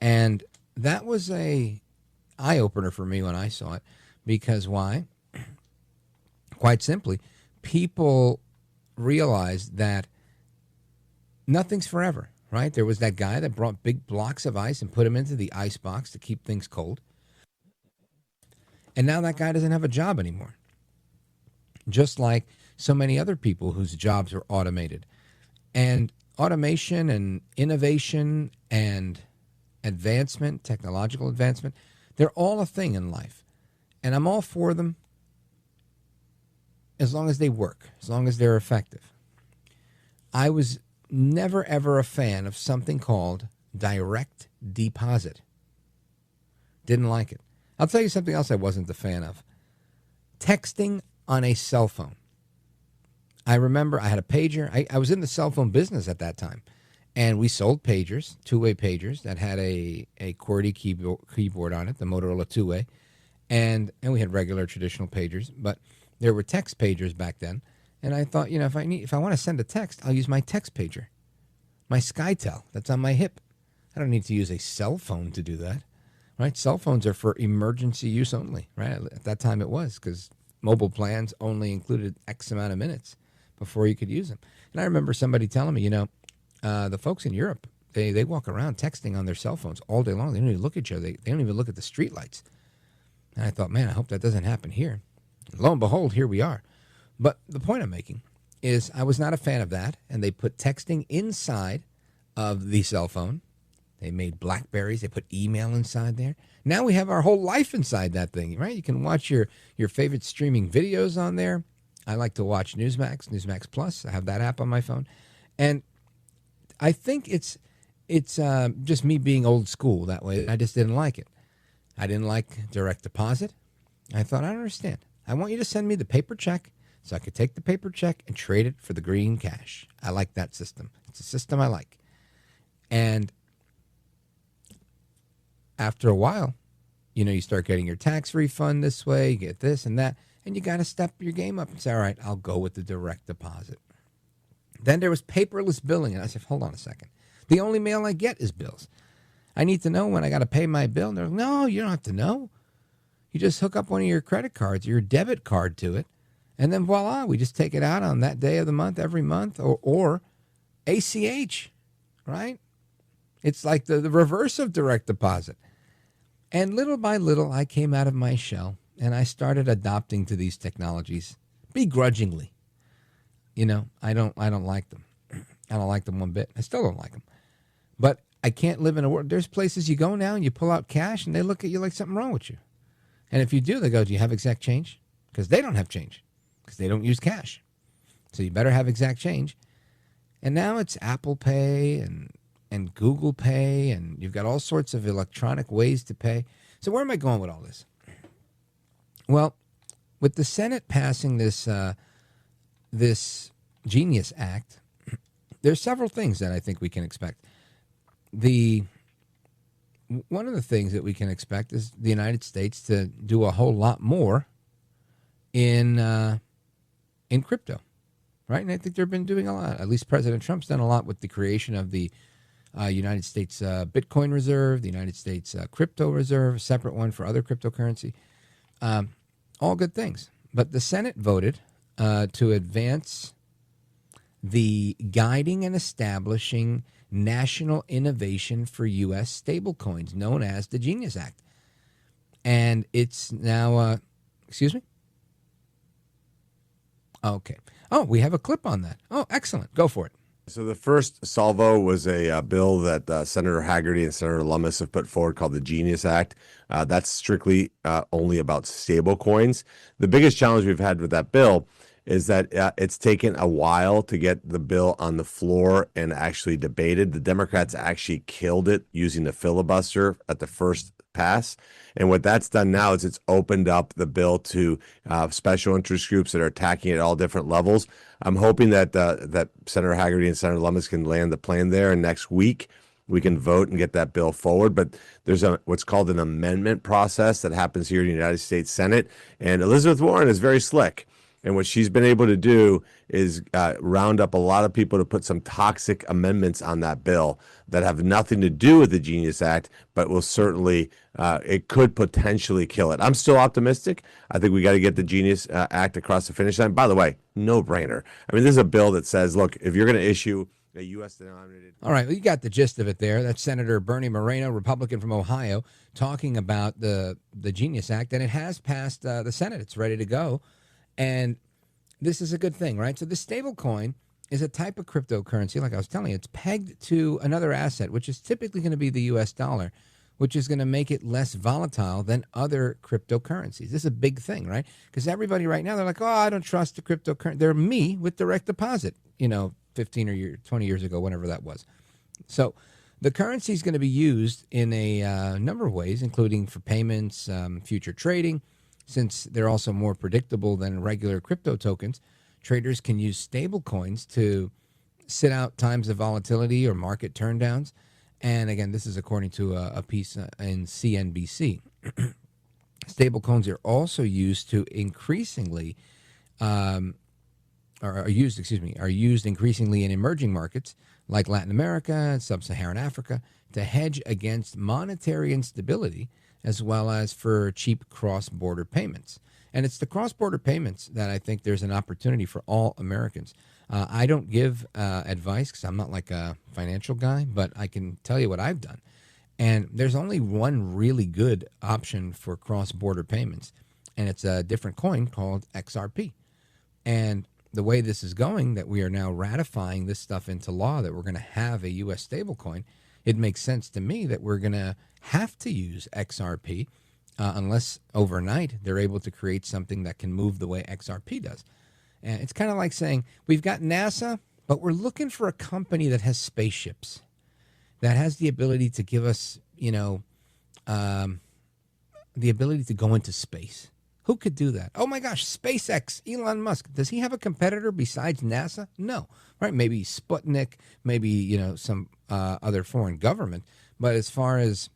B: And that was a eye-opener for me when I saw it. Because why? Quite simply, people realized that nothing's forever, right? There was that guy that brought big blocks of ice and put them into the ice box to keep things cold. And now that guy doesn't have a job anymore. Just like so many other people whose jobs are automated. And automation and innovation and advancement, technological advancement, they're all a thing in life. And I'm all for them as long as they work, as long as they're effective. I was never, ever a fan of something called direct deposit. Didn't like it. I'll tell you something else I wasn't a fan of. Texting on a cell phone. I remember I had a pager. I was in the cell phone business at that time. And we sold pagers, two-way pagers that had a QWERTY keyboard on it, the Motorola two-way. And we had regular traditional pagers, but there were text pagers back then. And I thought, if I want to send a text, I'll use my text pager, my SkyTel that's on my hip. I don't need to use a cell phone to do that, right? Cell phones are for emergency use only, right? At that time it was, because mobile plans only included X amount of minutes before you could use them. And I remember somebody telling me, the folks in Europe, they walk around texting on their cell phones all day long. They don't even look at each other. They don't even look at the streetlights. And I thought, man, I hope that doesn't happen here. And lo and behold, here we are. But the point I'm making is I was not a fan of that. And they put texting inside of the cell phone. They made BlackBerries. They put email inside there. Now we have our whole life inside that thing, right? You can watch your favorite streaming videos on there. I like to watch Newsmax Plus. I have that app on my phone. And I think it's just me being old school that way. I just didn't like it. I didn't like direct deposit. I thought, I don't understand. I want you to send me the paper check so I could take the paper check and trade it for the green cash. I like that system. It's a system I like. And after a while, you start getting your tax refund this way, you get this and that, and you got to step your game up and say, all right, I'll go with the direct deposit. Then there was paperless billing, and I said, hold on a second. The only mail I get is bills. I need to know when I got to pay my bill. And they're like, no, you don't have to know. You just hook up one of your credit cards, your debit card to it, and then voila, we just take it out on that day of the month, every month, or ACH, right? It's like the reverse of direct deposit. And little by little, I came out of my shell, and I started adopting to these technologies begrudgingly. I don't like them. I don't like them one bit. I still don't like them. But I can't live in a world. There's places you go now and you pull out cash and they look at you like something wrong with you. And if you do, they go, do you have exact change? Because they don't have change because they don't use cash. So you better have exact change. And now it's Apple Pay and Google Pay, and you've got all sorts of electronic ways to pay. So where am I going with all this? Well, with the Senate passing this this Genius Act, there's several things that I think we can expect. One of the things that we can expect is the United States to do a whole lot more in crypto, right? And I think they've been doing a lot. At least President Trump's done a lot with the creation of the United States Bitcoin Reserve, the United States Crypto Reserve, a separate one for other cryptocurrency. All good things. But the Senate voted to advance the guiding and establishing national innovation for U.S. stablecoins, known as the Genius Act. And it's now, excuse me? Okay. Oh, we have a clip on that. Oh, excellent. Go for it.
T: So the first salvo was a bill that Senator Hagerty and Senator Lummis have put forward called the Genius Act. That's strictly only about stable coins. The biggest challenge we've had with that bill is that it's taken a while to get the bill on the floor and actually debated. The Democrats actually killed it using the filibuster at the first pass. And what that's done now is it's opened up the bill to special interest groups that are attacking it at all different levels. I'm hoping that that Senator Hagerty and Senator Lummis can land the plane there, and next week we can vote and get that bill forward. But there's what's called an amendment process that happens here in the United States Senate, and Elizabeth Warren is very slick. And what she's been able to do is round up a lot of people to put some toxic amendments on that bill that have nothing to do with the Genius Act, but will certainly, it could potentially kill it. I'm still optimistic. I think we got to get the Genius Act across the finish line. By the way, no brainer. I mean, this is a bill that says, look, if you're going to issue a U.S. denominated.
B: All right, well, you got the gist of it there. That's Senator Bernie Moreno, Republican from Ohio, talking about the Genius Act, and it has passed the Senate. It's ready to go. And this is a good thing, right? So the stable coin is a type of cryptocurrency, like I was telling you. It's pegged to another asset, which is typically going to be the U.S. dollar, which is going to make it less volatile than other cryptocurrencies. This is a big thing, right? Because everybody right now, they're like, oh, I don't trust the cryptocurrency. They're me with direct deposit, 15 or 20 years ago, whenever that was. So the currency is going to be used in a number of ways, including for payments, future trading. Since they're also more predictable than regular crypto tokens, traders can use stable coins to sit out times of volatility or market turndowns. And again, this is according to a piece in CNBC. Stable coins are also used to increasingly, are used increasingly in emerging markets like Latin America and Sub-Saharan Africa to hedge against monetary instability, as well as for cheap cross-border payments. And it's the cross-border payments that I think there's an opportunity for all Americans. I don't give advice because I'm not like a financial guy, but I can tell you what I've done. And there's only one really good option for cross-border payments, and it's a different coin called XRP. And the way this is going, that we are now ratifying this stuff into law, that we're going to have a U.S. stablecoin, it makes sense to me that we're going to have to use XRP unless overnight they're able to create something that can move the way XRP does. And it's kind of like saying, we've got NASA, but we're looking for a company that has spaceships, that has the ability to give us, the ability to go into space. Who could do that? Oh my gosh, SpaceX, Elon Musk. Does he have a competitor besides NASA? No. Right? Maybe Sputnik, maybe, some other foreign government. But as far as,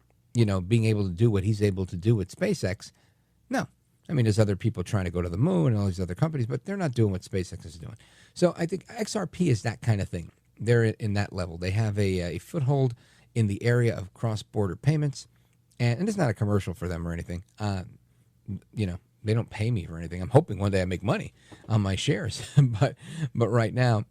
B: being able to do what he's able to do with SpaceX, no. I mean, there's other people trying to go to the moon and all these other companies, but they're not doing what SpaceX is doing. So I think XRP is that kind of thing. They're in that level. They have a foothold in the area of cross-border payments. And it's not a commercial for them or anything. They don't pay me for anything. I'm hoping one day I make money on my shares. but right now,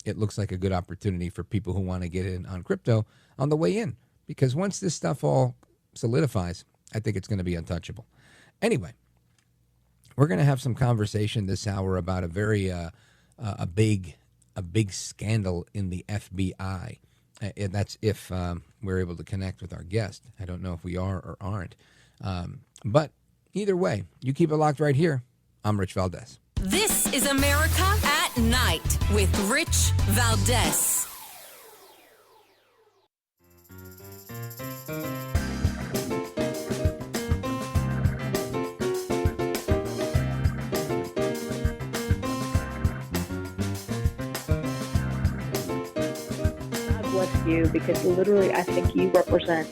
B: it looks like a good opportunity for people who want to get in on crypto on the way in. Because once this stuff all solidifies, I think it's going to be untouchable. Anyway, we're going to have some conversation this hour about a very a big scandal in the FBI. That's if we're able to connect with our guest. I don't know if we are or aren't. But either way, you keep it locked right here. I'm Rich Valdez.
A: This is America at Night with Rich Valdez.
U: Bless you, because literally I think you represent,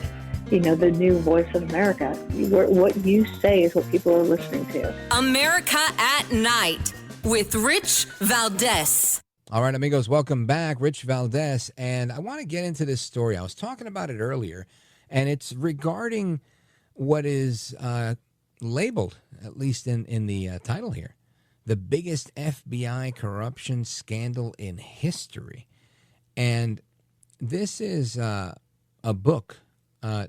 U: the new voice of America. What you say is what people are listening to.
A: America at Night with Rich Valdez.
B: All right, amigos, welcome back. Rich Valdez. And I want to get into this story. I was talking about it earlier, and it's regarding what is labeled, at least in the title here, the biggest FBI corruption scandal in history. And this is a book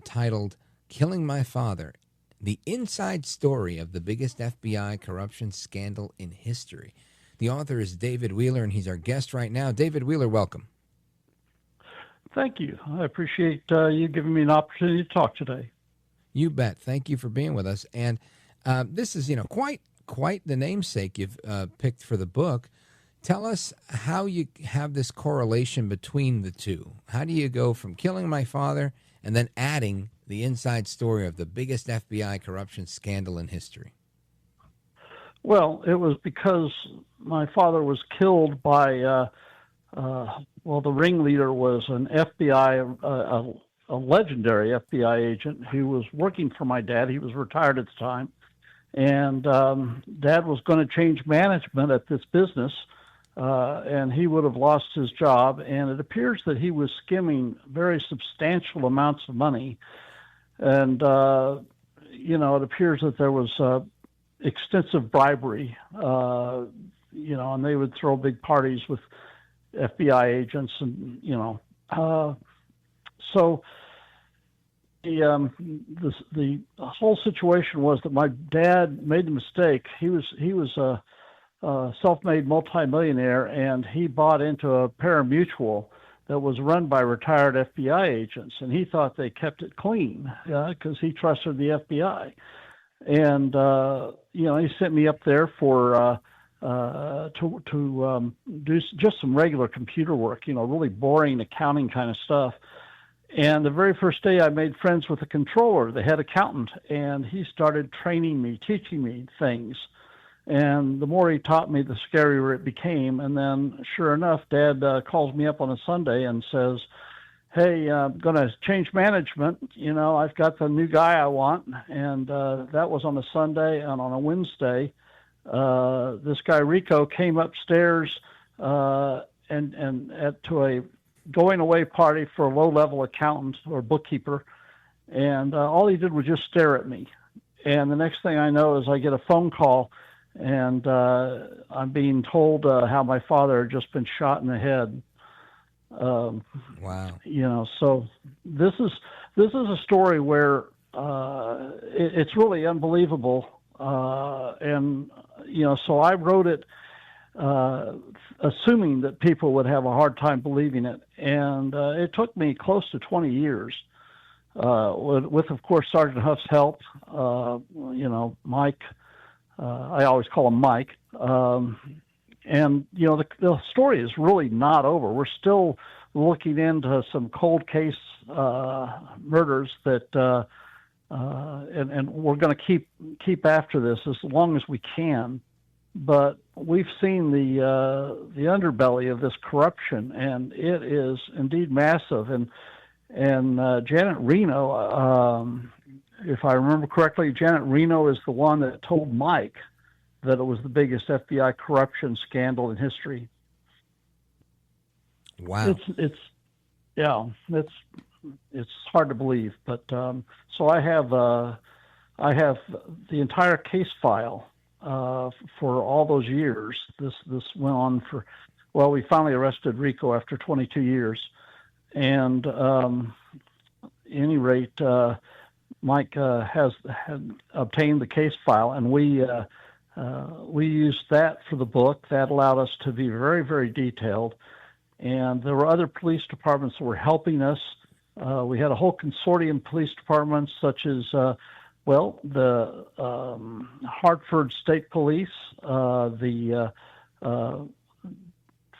B: titled Killing My Father, The Inside Story of the Biggest FBI Corruption Scandal in History. The author is David Wheeler, and he's our guest right now. David Wheeler, welcome.
V: Thank you. I appreciate you giving me an opportunity to talk today.
B: You bet. Thank you for being with us. And this is, quite the namesake you've picked for the book. Tell us how you have this correlation between the two. How do you go from killing my father and then adding the inside story of the biggest FBI corruption scandal in history?
V: Well, it was because my father was killed by, the ringleader was an FBI, a legendary FBI agent who was working for my dad. He was retired at the time. And Dad was going to change management at this business. And he would have lost his job. And it appears that he was skimming very substantial amounts of money. And, it appears that there was extensive bribery, and they would throw big parties with FBI agents and, so the whole situation was that my dad made the mistake. He was a self-made multimillionaire, and he bought into a pari-mutuel that was run by retired FBI agents, and he thought they kept it clean because he trusted the FBI. And he sent me up there for to do just some regular computer work, really boring accounting kind of stuff. And the very first day I made friends with the controller, the head accountant, and he started training me, teaching me things. And the more he taught me, the scarier it became. And then, sure enough, Dad calls me up on a Sunday and says, "Hey, I'm going to change management. I've got the new guy I want." And that was on a Sunday. And on a Wednesday, this guy Rico came upstairs to a going away party for a low-level accountant or bookkeeper. And all he did was just stare at me. And the next thing I know is I get a phone call, and I'm being told how my father had just been shot in the head.
B: Wow.
V: So this is a story where it's really unbelievable. So I wrote it assuming that people would have a hard time believing it. And it took me close to 20 years with, of course, Sergeant Huff's help, Mike. I always call him Mike. The story is really not over. We're still looking into some cold case murders that, and we're going to keep after this as long as we can. But we've seen the underbelly of this corruption, and it is indeed massive. And Janet Reno, if I remember correctly, Janet Reno is the one that told Mike that it was the biggest FBI corruption scandal in history.
B: Wow.
V: It's hard to believe, but so I have the entire case file for all those years. This went on for, we finally arrested Rico after 22 years, and at any rate, Mike had obtained the case file, and we used that for the book. That allowed us to be very, very detailed. and there were other police departments that were helping us. We had a whole consortium of police departments, such as, the Hartford State Police, the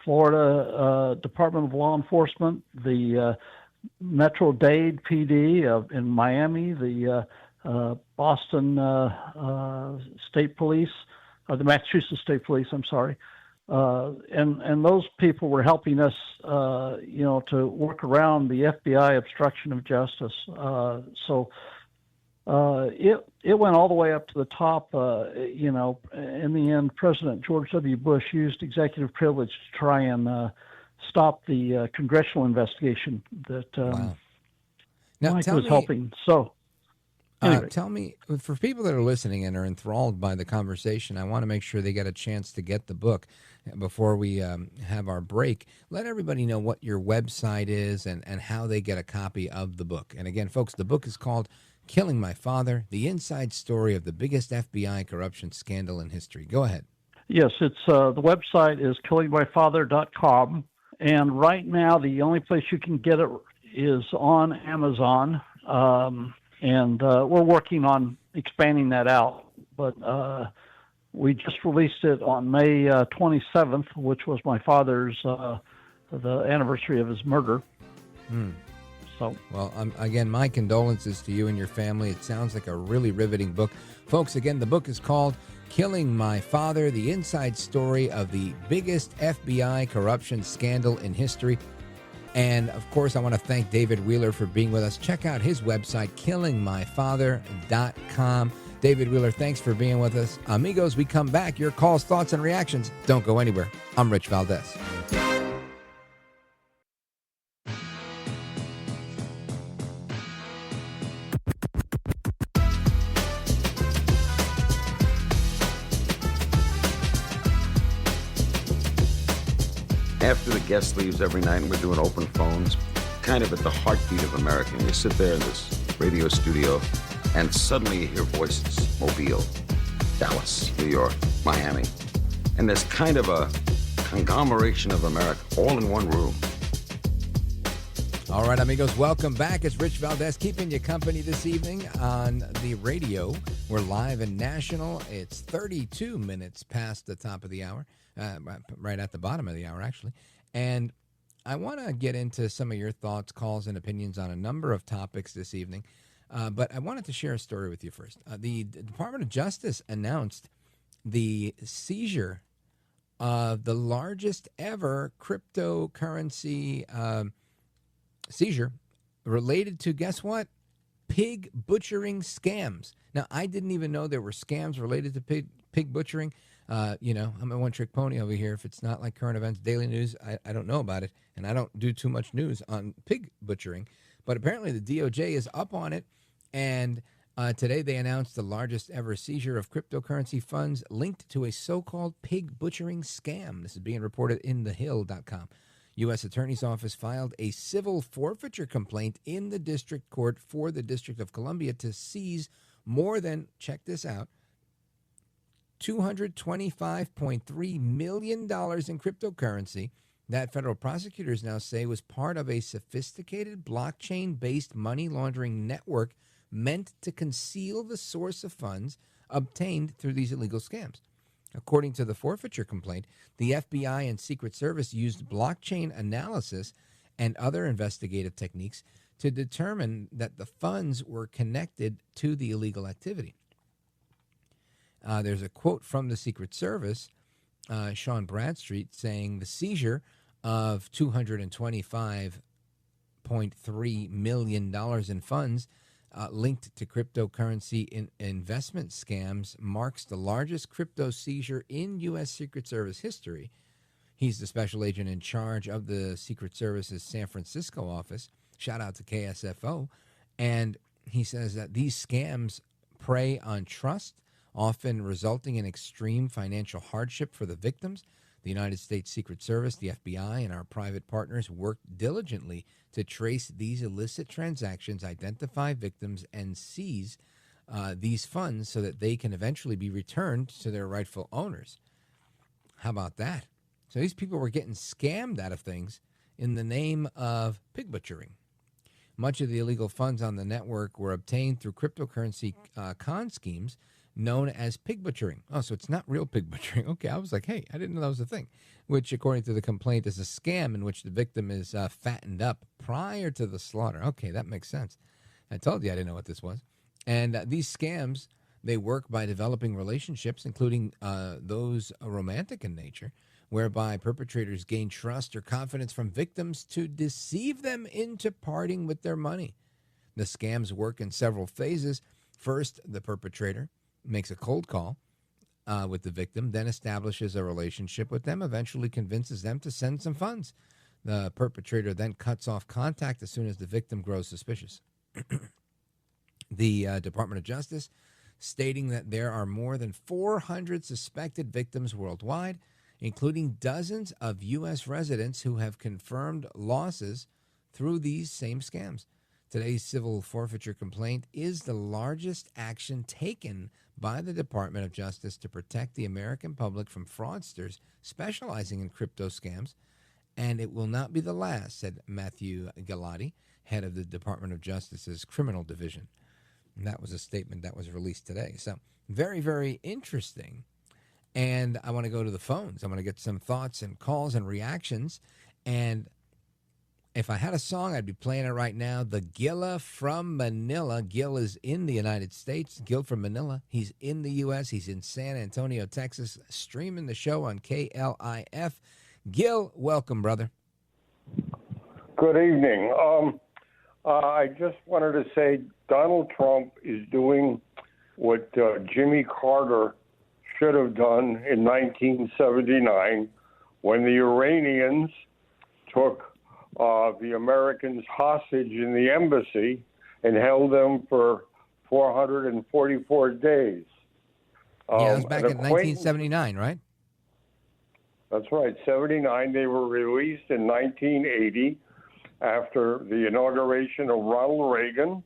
V: Florida Department of Law Enforcement, the Metro-Dade PD in Miami, the Boston State Police, the Massachusetts State Police, I'm sorry. And those people were helping us, to work around the FBI obstruction of justice. It went all the way up to the top. In the end, President George W. Bush used executive privilege to try and stop the congressional investigation that Mike was helping. So, anyway.
B: Tell me, for people that are listening and are enthralled by the conversation, I want to make sure they get a chance to get the book before we have our break. Let everybody know what your website is and how they get a copy of the book. And again, folks, the book is called Killing My Father, The Inside Story of the Biggest FBI Corruption Scandal in History. Go ahead.
V: Yes, it's the website is killingmyfather.com. And right now, the only place you can get it is on Amazon. And we're working on expanding that out. But we just released it on May 27th, which was my father's, the anniversary of his murder. So,
B: well, again, my condolences to you and your family. It sounds like a really riveting book. Folks, again, the book is called Killing My Father, The Inside Story of the Biggest FBI Corruption Scandal in History. And, of course, I want to thank David Wheeler for being with us. Check out his website, killingmyfather.com. David Wheeler, thanks for being with us. Amigos, we come back. Your calls, thoughts, and reactions. Don't go anywhere. I'm Rich Valdez.
H: After the guest leaves every night and we're doing open phones, kind of at the heartbeat of America. And you sit there in this radio studio and suddenly you hear voices. Mobile, Dallas, New York, Miami. And there's kind of a conglomeration of America all in one room.
B: All right, amigos, welcome back. It's Rich Valdez keeping you company this evening on the radio. We're live and national. It's 32 minutes past the top of the hour, right at the bottom of the hour, actually. And I want to get into some of your thoughts, calls, and opinions on a number of topics this evening. But I wanted to share a story with you first. The Department of Justice announced the seizure of the largest ever cryptocurrency seizure related to, guess what? Pig butchering scams. Now, I didn't even know there were scams related to pig butchering. I'm a one-trick pony over here. If it's not like current events, daily news, I don't know about it. And I don't do too much news on pig butchering. But apparently the DOJ is up on it. And today they announced the largest ever seizure of cryptocurrency funds linked to a so-called pig butchering scam. This is being reported in thehill.com. U.S. Attorney's Office filed a civil forfeiture complaint in the district court for the District of Columbia to seize more than, check this out, $225.3 million in cryptocurrency that federal prosecutors now say was part of a sophisticated blockchain-based money laundering network meant to conceal the source of funds obtained through these illegal scams. According to the forfeiture complaint, the FBI and Secret Service used blockchain analysis and other investigative techniques to determine that the funds were connected to the illegal activity. There's a quote from the Secret Service, Sean Bradstreet, saying the seizure of $225.3 million in funds linked to cryptocurrency investment scams marks the largest crypto seizure in U.S. Secret Service history. He's the special agent in charge of the Secret Service's San Francisco office. Shout out to KSFO. And he says that these scams prey on trust, often resulting in extreme financial hardship for the victims. The United States Secret Service, the FBI, and our private partners worked diligently to trace these illicit transactions, identify victims, and seize these funds so that they can eventually be returned to their rightful owners. How about that? So these people were getting scammed out of things, in the name of pig butchering. Much of the illegal funds on the network were obtained through cryptocurrency con schemes known as pig butchering. Oh, so it's not real pig butchering. Okay, I was like, hey, I didn't know that was a thing. Which, according to the complaint, is a scam in which the victim is fattened up prior to the slaughter. Okay, that makes sense. I told you I didn't know what this was. And these scams, they work by developing relationships, including those romantic in nature, whereby perpetrators gain trust or confidence from victims to deceive them into parting with their money. The scams work in several phases. First, the perpetrator makes a cold call with the victim, then establishes a relationship with them, eventually convinces them to send some funds. The perpetrator then cuts off contact as soon as the victim grows suspicious. The Department of Justice stating that there are more than 400 suspected victims worldwide, including dozens of U.S. residents who have confirmed losses through these same scams. Today's civil forfeiture complaint is the largest action taken by the Department of Justice to protect the American public from fraudsters specializing in crypto scams, and it will not be the last, said Matthew Galati, head of the Department of Justice's Criminal Division. And that was a statement that was released today. So very, very interesting. And I want to go to the phones. I want to get some thoughts and calls and reactions. And if I had a song, I'd be playing it right now. The Gilla from Manila. Gil is in the United States. Gil from Manila. He's in the U.S. He's in San Antonio, Texas, streaming the show on KLIF. Gil, welcome, brother.
D: Good evening. I just wanted to say Donald Trump is doing what Jimmy Carter should have done in 1979 when the Iranians took the Americans hostage in the embassy and held them for 444 days.
B: Yeah, that was back in 1979, right?
D: That's right, 79. They were released in 1980 after the inauguration of Ronald Reagan,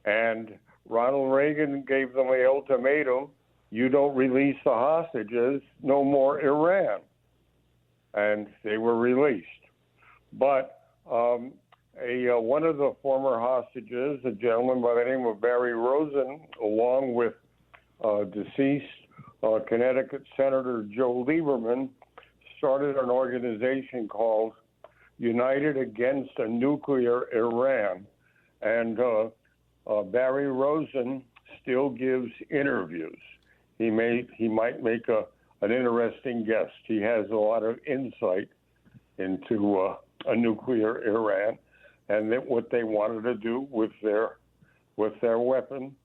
D: and Ronald Reagan gave them an ultimatum: you don't release the hostages, no more Iran. And they were released. But one of the former hostages, a gentleman by the name of Barry Rosen, along with deceased Connecticut Senator Joe Lieberman, started an organization called United Against a Nuclear Iran. And Barry Rosen still gives interviews. He might make an interesting guest. He has a lot of insight into a nuclear Iran and what they wanted to do with their weapon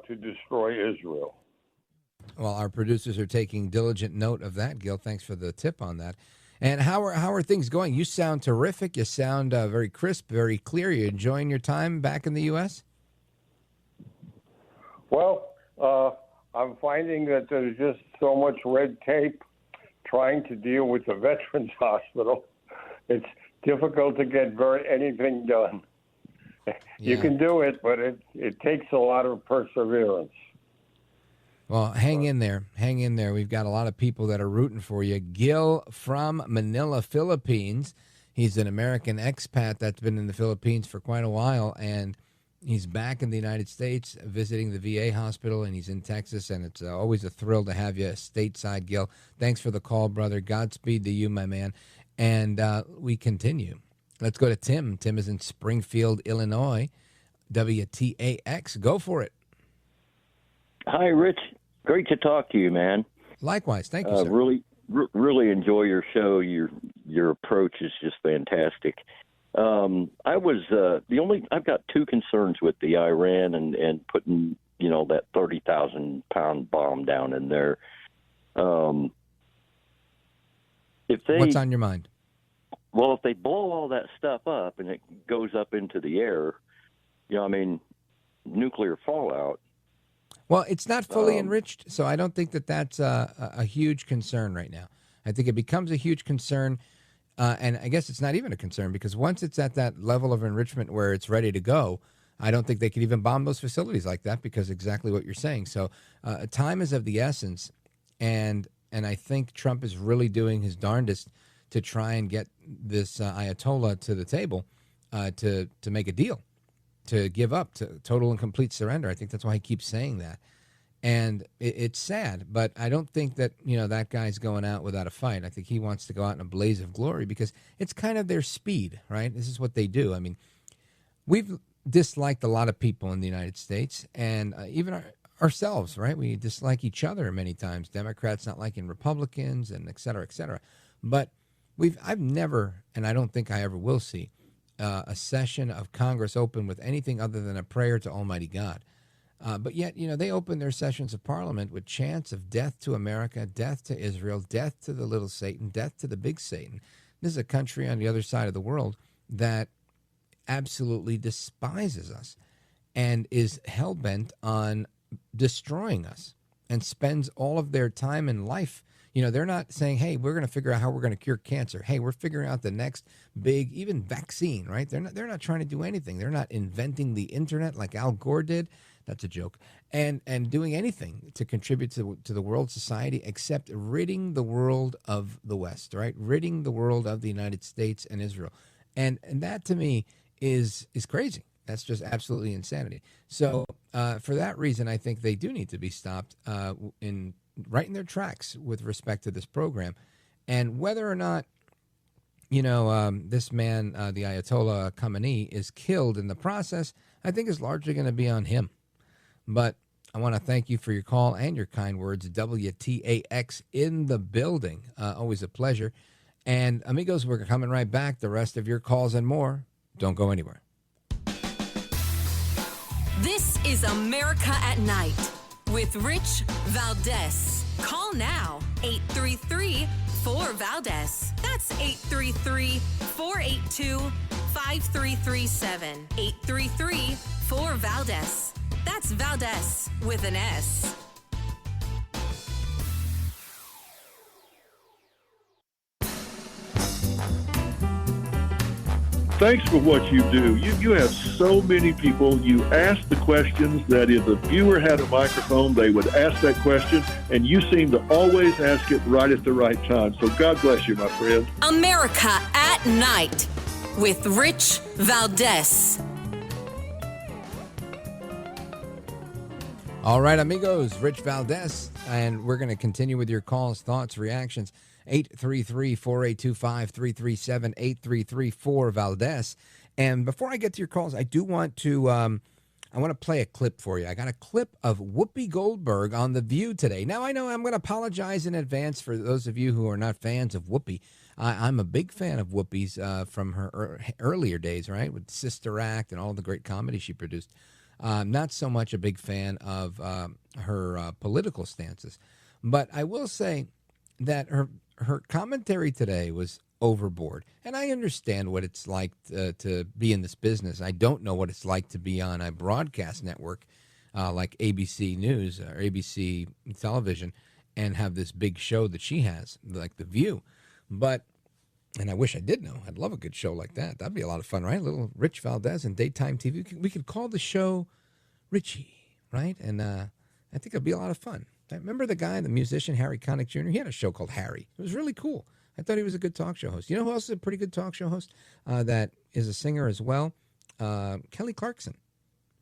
D: to destroy Israel.
B: Well, our producers are taking diligent note of that, Gil. Thanks for the tip on that. And how are things going? You sound terrific. You sound very crisp, very clear. You enjoying your time back in the U.S.?
D: Well, I'm finding that there's just so much red tape trying to deal with the Veterans Hospital. It's difficult to get anything done. You can do it, but it takes a lot of perseverance.
B: Well, hang in there. Hang in there. We've got a lot of people that are rooting for you. Gil from Manila, Philippines. He's an American expat that's been in the Philippines for quite a while, and he's back in the United States visiting the VA hospital, and he's in Texas, and it's always a thrill to have you stateside, Gil. Thanks for the call, brother. Godspeed to you, my man. And we continue. Let's go to Tim. Tim is in Springfield, Illinois. WTAX. Go for it.
F: Hi, Rich. Great to talk to you, man.
B: Likewise. Thank you, sir.
F: Really enjoy your show. Your approach is just fantastic. I've got two concerns with the Iran and putting, that 30,000-pound bomb down in there.
B: What's on your mind?
F: Well, if they blow all that stuff up and it goes up into the air, nuclear fallout.
B: Well, it's not fully enriched, so I don't think that's a huge concern right now. I think it becomes a huge concern, and I guess it's not even a concern because once it's at that level of enrichment where it's ready to go, I don't think they could even bomb those facilities like that because exactly what you're saying. So time is of the essence, and I think Trump is really doing his darndest to try and get this Ayatollah to the table to make a deal, to give up, to total and complete surrender. I think that's why he keeps saying that. And it's sad, but I don't think that, that guy's going out without a fight. I think he wants to go out in a blaze of glory because it's kind of their speed, right? This is what they do. I mean, we've disliked a lot of people in the United States, and even ourselves, right? We dislike each other many times. Democrats not liking Republicans, and et cetera, et cetera. But I've never, and I don't think I ever will see, a session of Congress open with anything other than a prayer to Almighty God. But yet, they open their sessions of Parliament with chants of death to America, death to Israel, death to the little Satan, death to the big Satan. This is a country on the other side of the world that absolutely despises us and is hell-bent on destroying us and spends all of their time and life. They're not saying, hey, we're going to figure out how we're going to cure cancer. Hey, we're figuring out the next big, even vaccine, right? They're not trying to do anything. They're not inventing the internet like Al Gore did. That's a joke. And doing anything to contribute to the world society except ridding the world of the West, right? Ridding the world of the United States and Israel. And that to me is crazy. That's just absolutely insanity. So for that reason, I think they do need to be stopped right in their tracks with respect to this program. And whether or not, this man, the Ayatollah Khamenei, is killed in the process, I think is largely going to be on him. But I want to thank you for your call and your kind words. WTAX in the building. Always a pleasure. And amigos, we're coming right back. The rest of your calls and more. Don't go anywhere.
A: This is America at Night with Rich Valdez. Call now, 833-4-VALDEZ. That's 833-482-5337. 833-4-VALDEZ. That's Valdez with an S.
E: Thanks for what you do. You have so many people. You ask the questions that if the viewer had a microphone, they would ask that question, and you seem to always ask it right at the right time. So God bless you, my friend.
A: America at Night with Rich Valdez.
B: All right, amigos, Rich Valdez, and we're going to continue with your calls, thoughts, reactions. 833-482-5337, 833-4-VALDEZ. And before I get to your calls, I do want to I want to play a clip for you. I got a clip of Whoopi Goldberg on The View today. Now, I know I'm going to apologize in advance for those of you who are not fans of Whoopi. I'm a big fan of Whoopi's from her earlier days, right, with Sister Act and all the great comedy she produced. Not so much a big fan of her political stances. But I will say that her commentary today was overboard. And I understand what it's like to be in this business. I don't know what it's like to be on a broadcast network like ABC News or ABC Television and have this big show that she has, like The View. And I wish I did know. I'd love a good show like that. That'd be a lot of fun, right? A little Rich Valdez and daytime TV. We could call the show Richie, right? And I think it'd be a lot of fun. I remember the guy, the musician, Harry Connick Jr.? He had a show called Harry. It was really cool. I thought he was a good talk show host. You know who else is a pretty good talk show host that is a singer as well? Kelly Clarkson.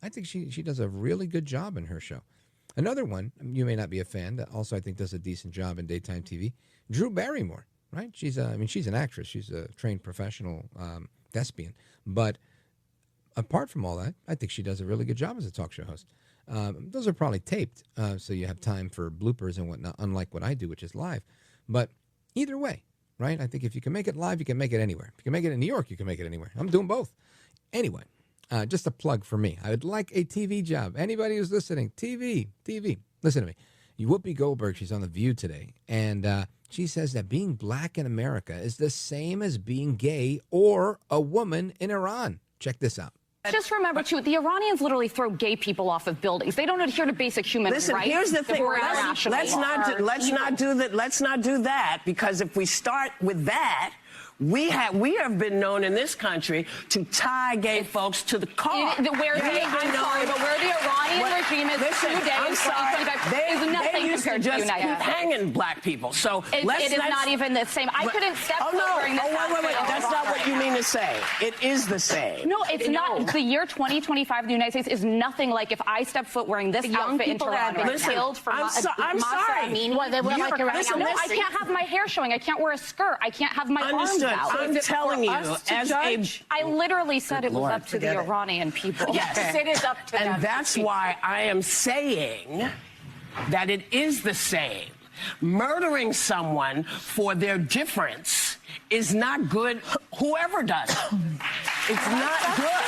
B: I think she does a really good job in her show. Another one, you may not be a fan, that also I think does a decent job in daytime TV, Drew Barrymore, right? She's an actress. She's a trained professional thespian. But apart from all that, I think she does a really good job as a talk show host. Those are probably taped, so you have time for bloopers and whatnot, unlike what I do, which is live. But either way, right? I think if you can make it live, you can make it anywhere. If you can make it in New York, you can make it anywhere. I'm doing both. Anyway, just a plug for me. I would like a TV job. Anybody who's listening, TV. Listen to me. Whoopi Goldberg, she's on The View today, and she says that being black in America is the same as being gay or a woman in Iran. Check this out.
G: Just remember, too, the Iranians literally throw gay people off of buildings. They don't adhere to basic human rights.
W: Listen, here's the thing. Let's not do that, because if we start with that,
I: We have been known in this country to tie gay folks to the car.
G: I'm sorry, but where the Iranian regime is today in 2025 is nothing
I: used
G: compared
I: to
G: to the
I: just
G: United
I: keep
G: States.
I: hanging black people. So
G: It is not even the same. I couldn't step foot wearing this outfit.
I: Wait. That's not what you mean to say. It is the same.
G: No, it's not. The year 2025 in the United States is nothing like if I step foot wearing this outfit in Toronto.
I: Killed for I'm sorry.
G: I mean, they were like you're
I: listen,
G: I can't have my hair showing. I can't wear a skirt. I can't have my arms out.
I: I'm telling you, as
G: I literally said it was up to the Iranian people.
I: Yes,
G: it is up to them.
I: And that's why I am saying that it is the same. Murdering someone for their difference is not good, whoever does it. It's not good.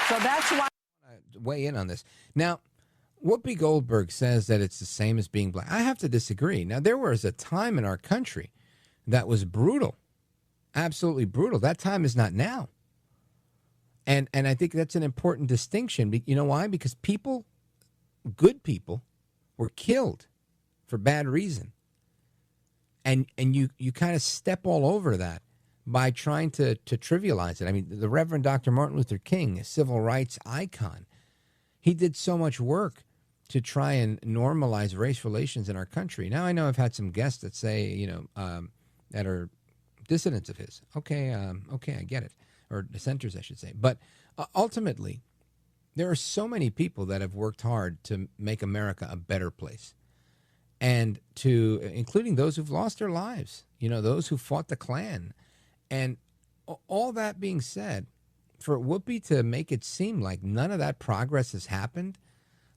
I: So that's why.
B: Weigh in on this. Now, Whoopi Goldberg says that it's the same as being black. I have to disagree. Now, there was a time in our country that was brutal, absolutely brutal. That time is not now. And I think that's an important distinction. You know why? Because people, good people, were killed for bad reason. And you kind of step all over that by trying to trivialize it. I mean, the Reverend Dr. Martin Luther King, a civil rights icon, he did so much work to try and normalize race relations in our country. Now, I know I've had some guests that say, that are dissidents of his. Okay, I get it. Or dissenters, I should say. But ultimately, there are so many people that have worked hard to make America a better place. And including those who've lost their lives, those who fought the Klan. And all that being said, for Whoopi to make it seem like none of that progress has happened,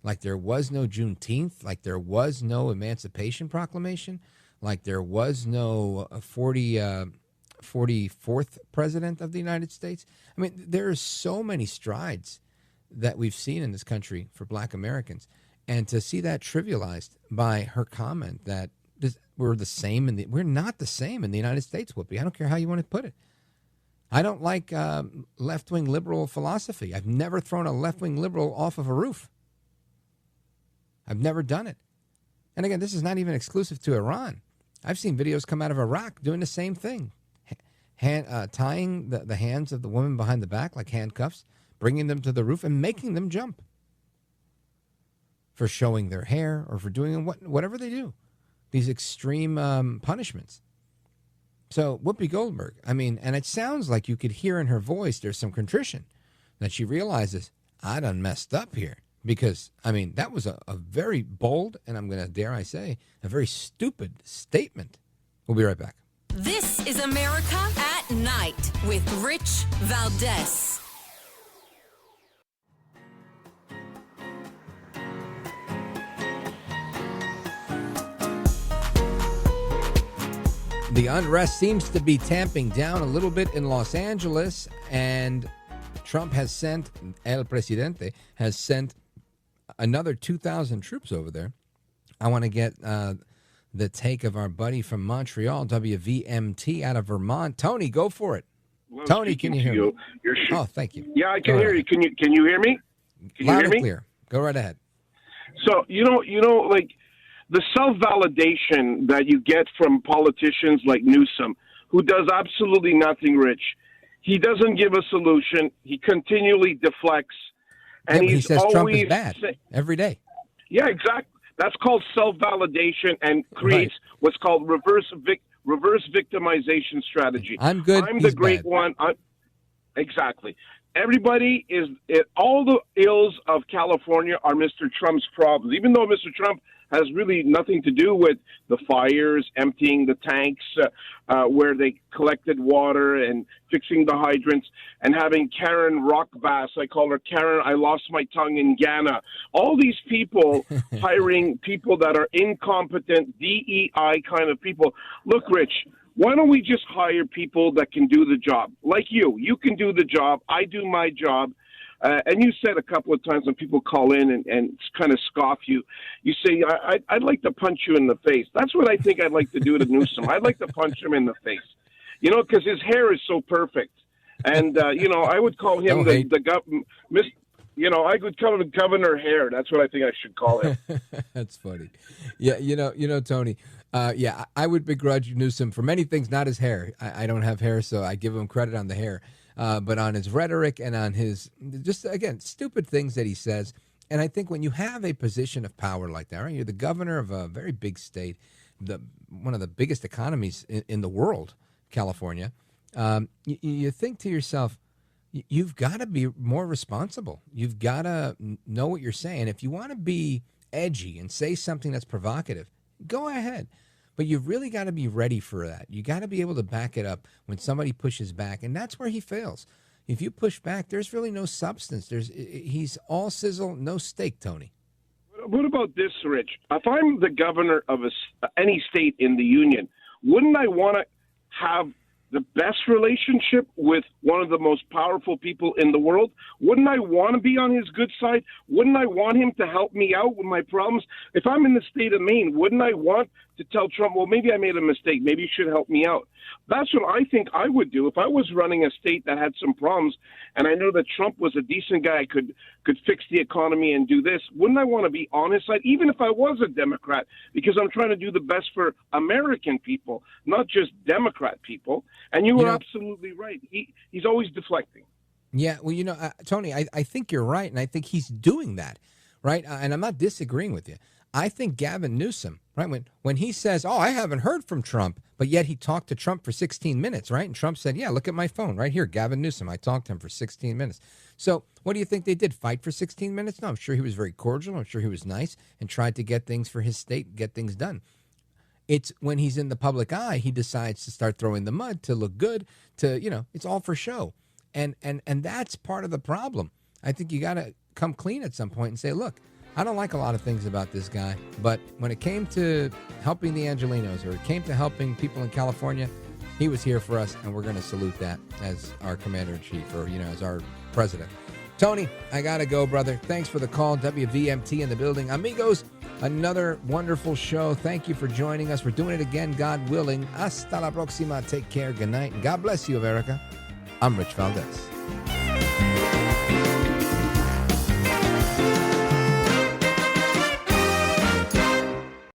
B: like there was no Juneteenth, like there was no Emancipation Proclamation, like there was no 44th president of the United States. I mean, there are so many strides that we've seen in this country for black Americans. And to see that trivialized by her comment that we're the same we're not the same in the United States, Whoopi. I don't care how you want to put it. I don't like left-wing liberal philosophy. I've never thrown a left-wing liberal off of a roof. I've never done it. And again, this is not even exclusive to Iran. I've seen videos come out of Iraq doing the same thing, tying the hands of the women behind the back like handcuffs, bringing them to the roof and making them jump for showing their hair or for doing whatever they do, these extreme punishments. So Whoopi Goldberg, I mean, and it sounds like you could hear in her voice there's some contrition that she realizes, I done messed up here. Because, I mean, that was a very bold, and I'm going to dare I say, a very stupid statement. We'll be right back.
A: This is America at Night with Rich Valdez.
B: The unrest seems to be tamping down a little bit in Los Angeles, and Trump has sent, El Presidente has sent another 2,000 troops over there. I want to get the take of our buddy from Montreal, WVMT out of Vermont. Tony, go for it.
J: Well,
B: Tony, can you hear me? Oh, thank you.
J: Yeah, I can hear you. Can you hear me? Can
B: Loud
J: you hear
B: and
J: me?
B: clear. Go right ahead.
J: So, like the self-validation that you get from politicians like Newsom, who does absolutely nothing, Rich. He doesn't give a solution. He continually deflects. And
B: he says
J: always
B: Trump is bad every day.
J: Yeah, exactly. That's called self-validation and creates what's called reverse victimization strategy.
B: I'm good.
J: I'm the great one. Exactly. Everybody is all the ills of California are Mr. Trump's problems, even though Mr. Trump has really nothing to do with the fires, emptying the tanks where they collected water and fixing the hydrants and having Karen Rockbass, I call her Karen, I lost my tongue in Ghana. All these people hiring people that are incompetent, DEI kind of people. Look, Rich, why don't we just hire people that can do the job? Like you. You can do the job. I do my job. And you said a couple of times when people call in and kind of scoff you, you say, I'd like to punch you in the face. That's what I think I'd like to do to Newsom. I'd like to punch him in the face, because his hair is so perfect. And, I would call him the government. I could call it Governor Hair. That's what I think I should call him.
B: That's funny. Yeah, Tony. I would begrudge Newsom for many things, not his hair. I don't have hair, so I give him credit on the hair. But on his rhetoric and on his, just again, stupid things that he says. And I think when you have a position of power like that, right? You're the governor of a very big state, one of the biggest economies in the world, California. You think to yourself, you've got to be more responsible. You've got to know what you're saying. If you want to be edgy and say something that's provocative, go ahead. But you've really got to be ready for that. You got to be able to back it up when somebody pushes back, and that's where he fails. If you push back, there's really no substance. He's all sizzle, no steak, Tony.
J: What about this, Rich? If I'm the governor of any state in the union, wouldn't I want to have the best relationship with one of the most powerful people in the world? Wouldn't I want to be on his good side? Wouldn't I want him to help me out with my problems? If I'm in the state of Maine, wouldn't I want to tell Trump, well, maybe I made a mistake. Maybe you should help me out. That's what I think I would do if I was running a state that had some problems and I know that Trump was a decent guy, could fix the economy and do this. Wouldn't I want to be on his side, even if I was a Democrat, because I'm trying to do the best for American people, not just Democrat people. And you were absolutely right. He's always deflecting.
B: Yeah, well, Tony, I think you're right, and I think he's doing that, right? And I'm not disagreeing with you. I think Gavin Newsom, right, when he says, oh, I haven't heard from Trump, but yet he talked to Trump for 16 minutes, right? And Trump said, yeah, look at my phone right here, Gavin Newsom. I talked to him for 16 minutes. So what do you think they did? Fight for 16 minutes? No, I'm sure he was very cordial. I'm sure he was nice and tried to get things for his state, get things done. It's when he's in the public eye, he decides to start throwing the mud to look good, it's all for show. And that's part of the problem. I think you got to come clean at some point and say, look, I don't like a lot of things about this guy, but when it came to helping the Angelinos or it came to helping people in California, he was here for us, and we're going to salute that as our commander-in-chief or, as our president. Tony, I got to go, brother. Thanks for the call. WVMT in the building. Amigos, another wonderful show. Thank you for joining us. We're doing it again, God willing. Hasta la próxima. Take care. Good night. And God bless you, America. I'm Rich Valdez.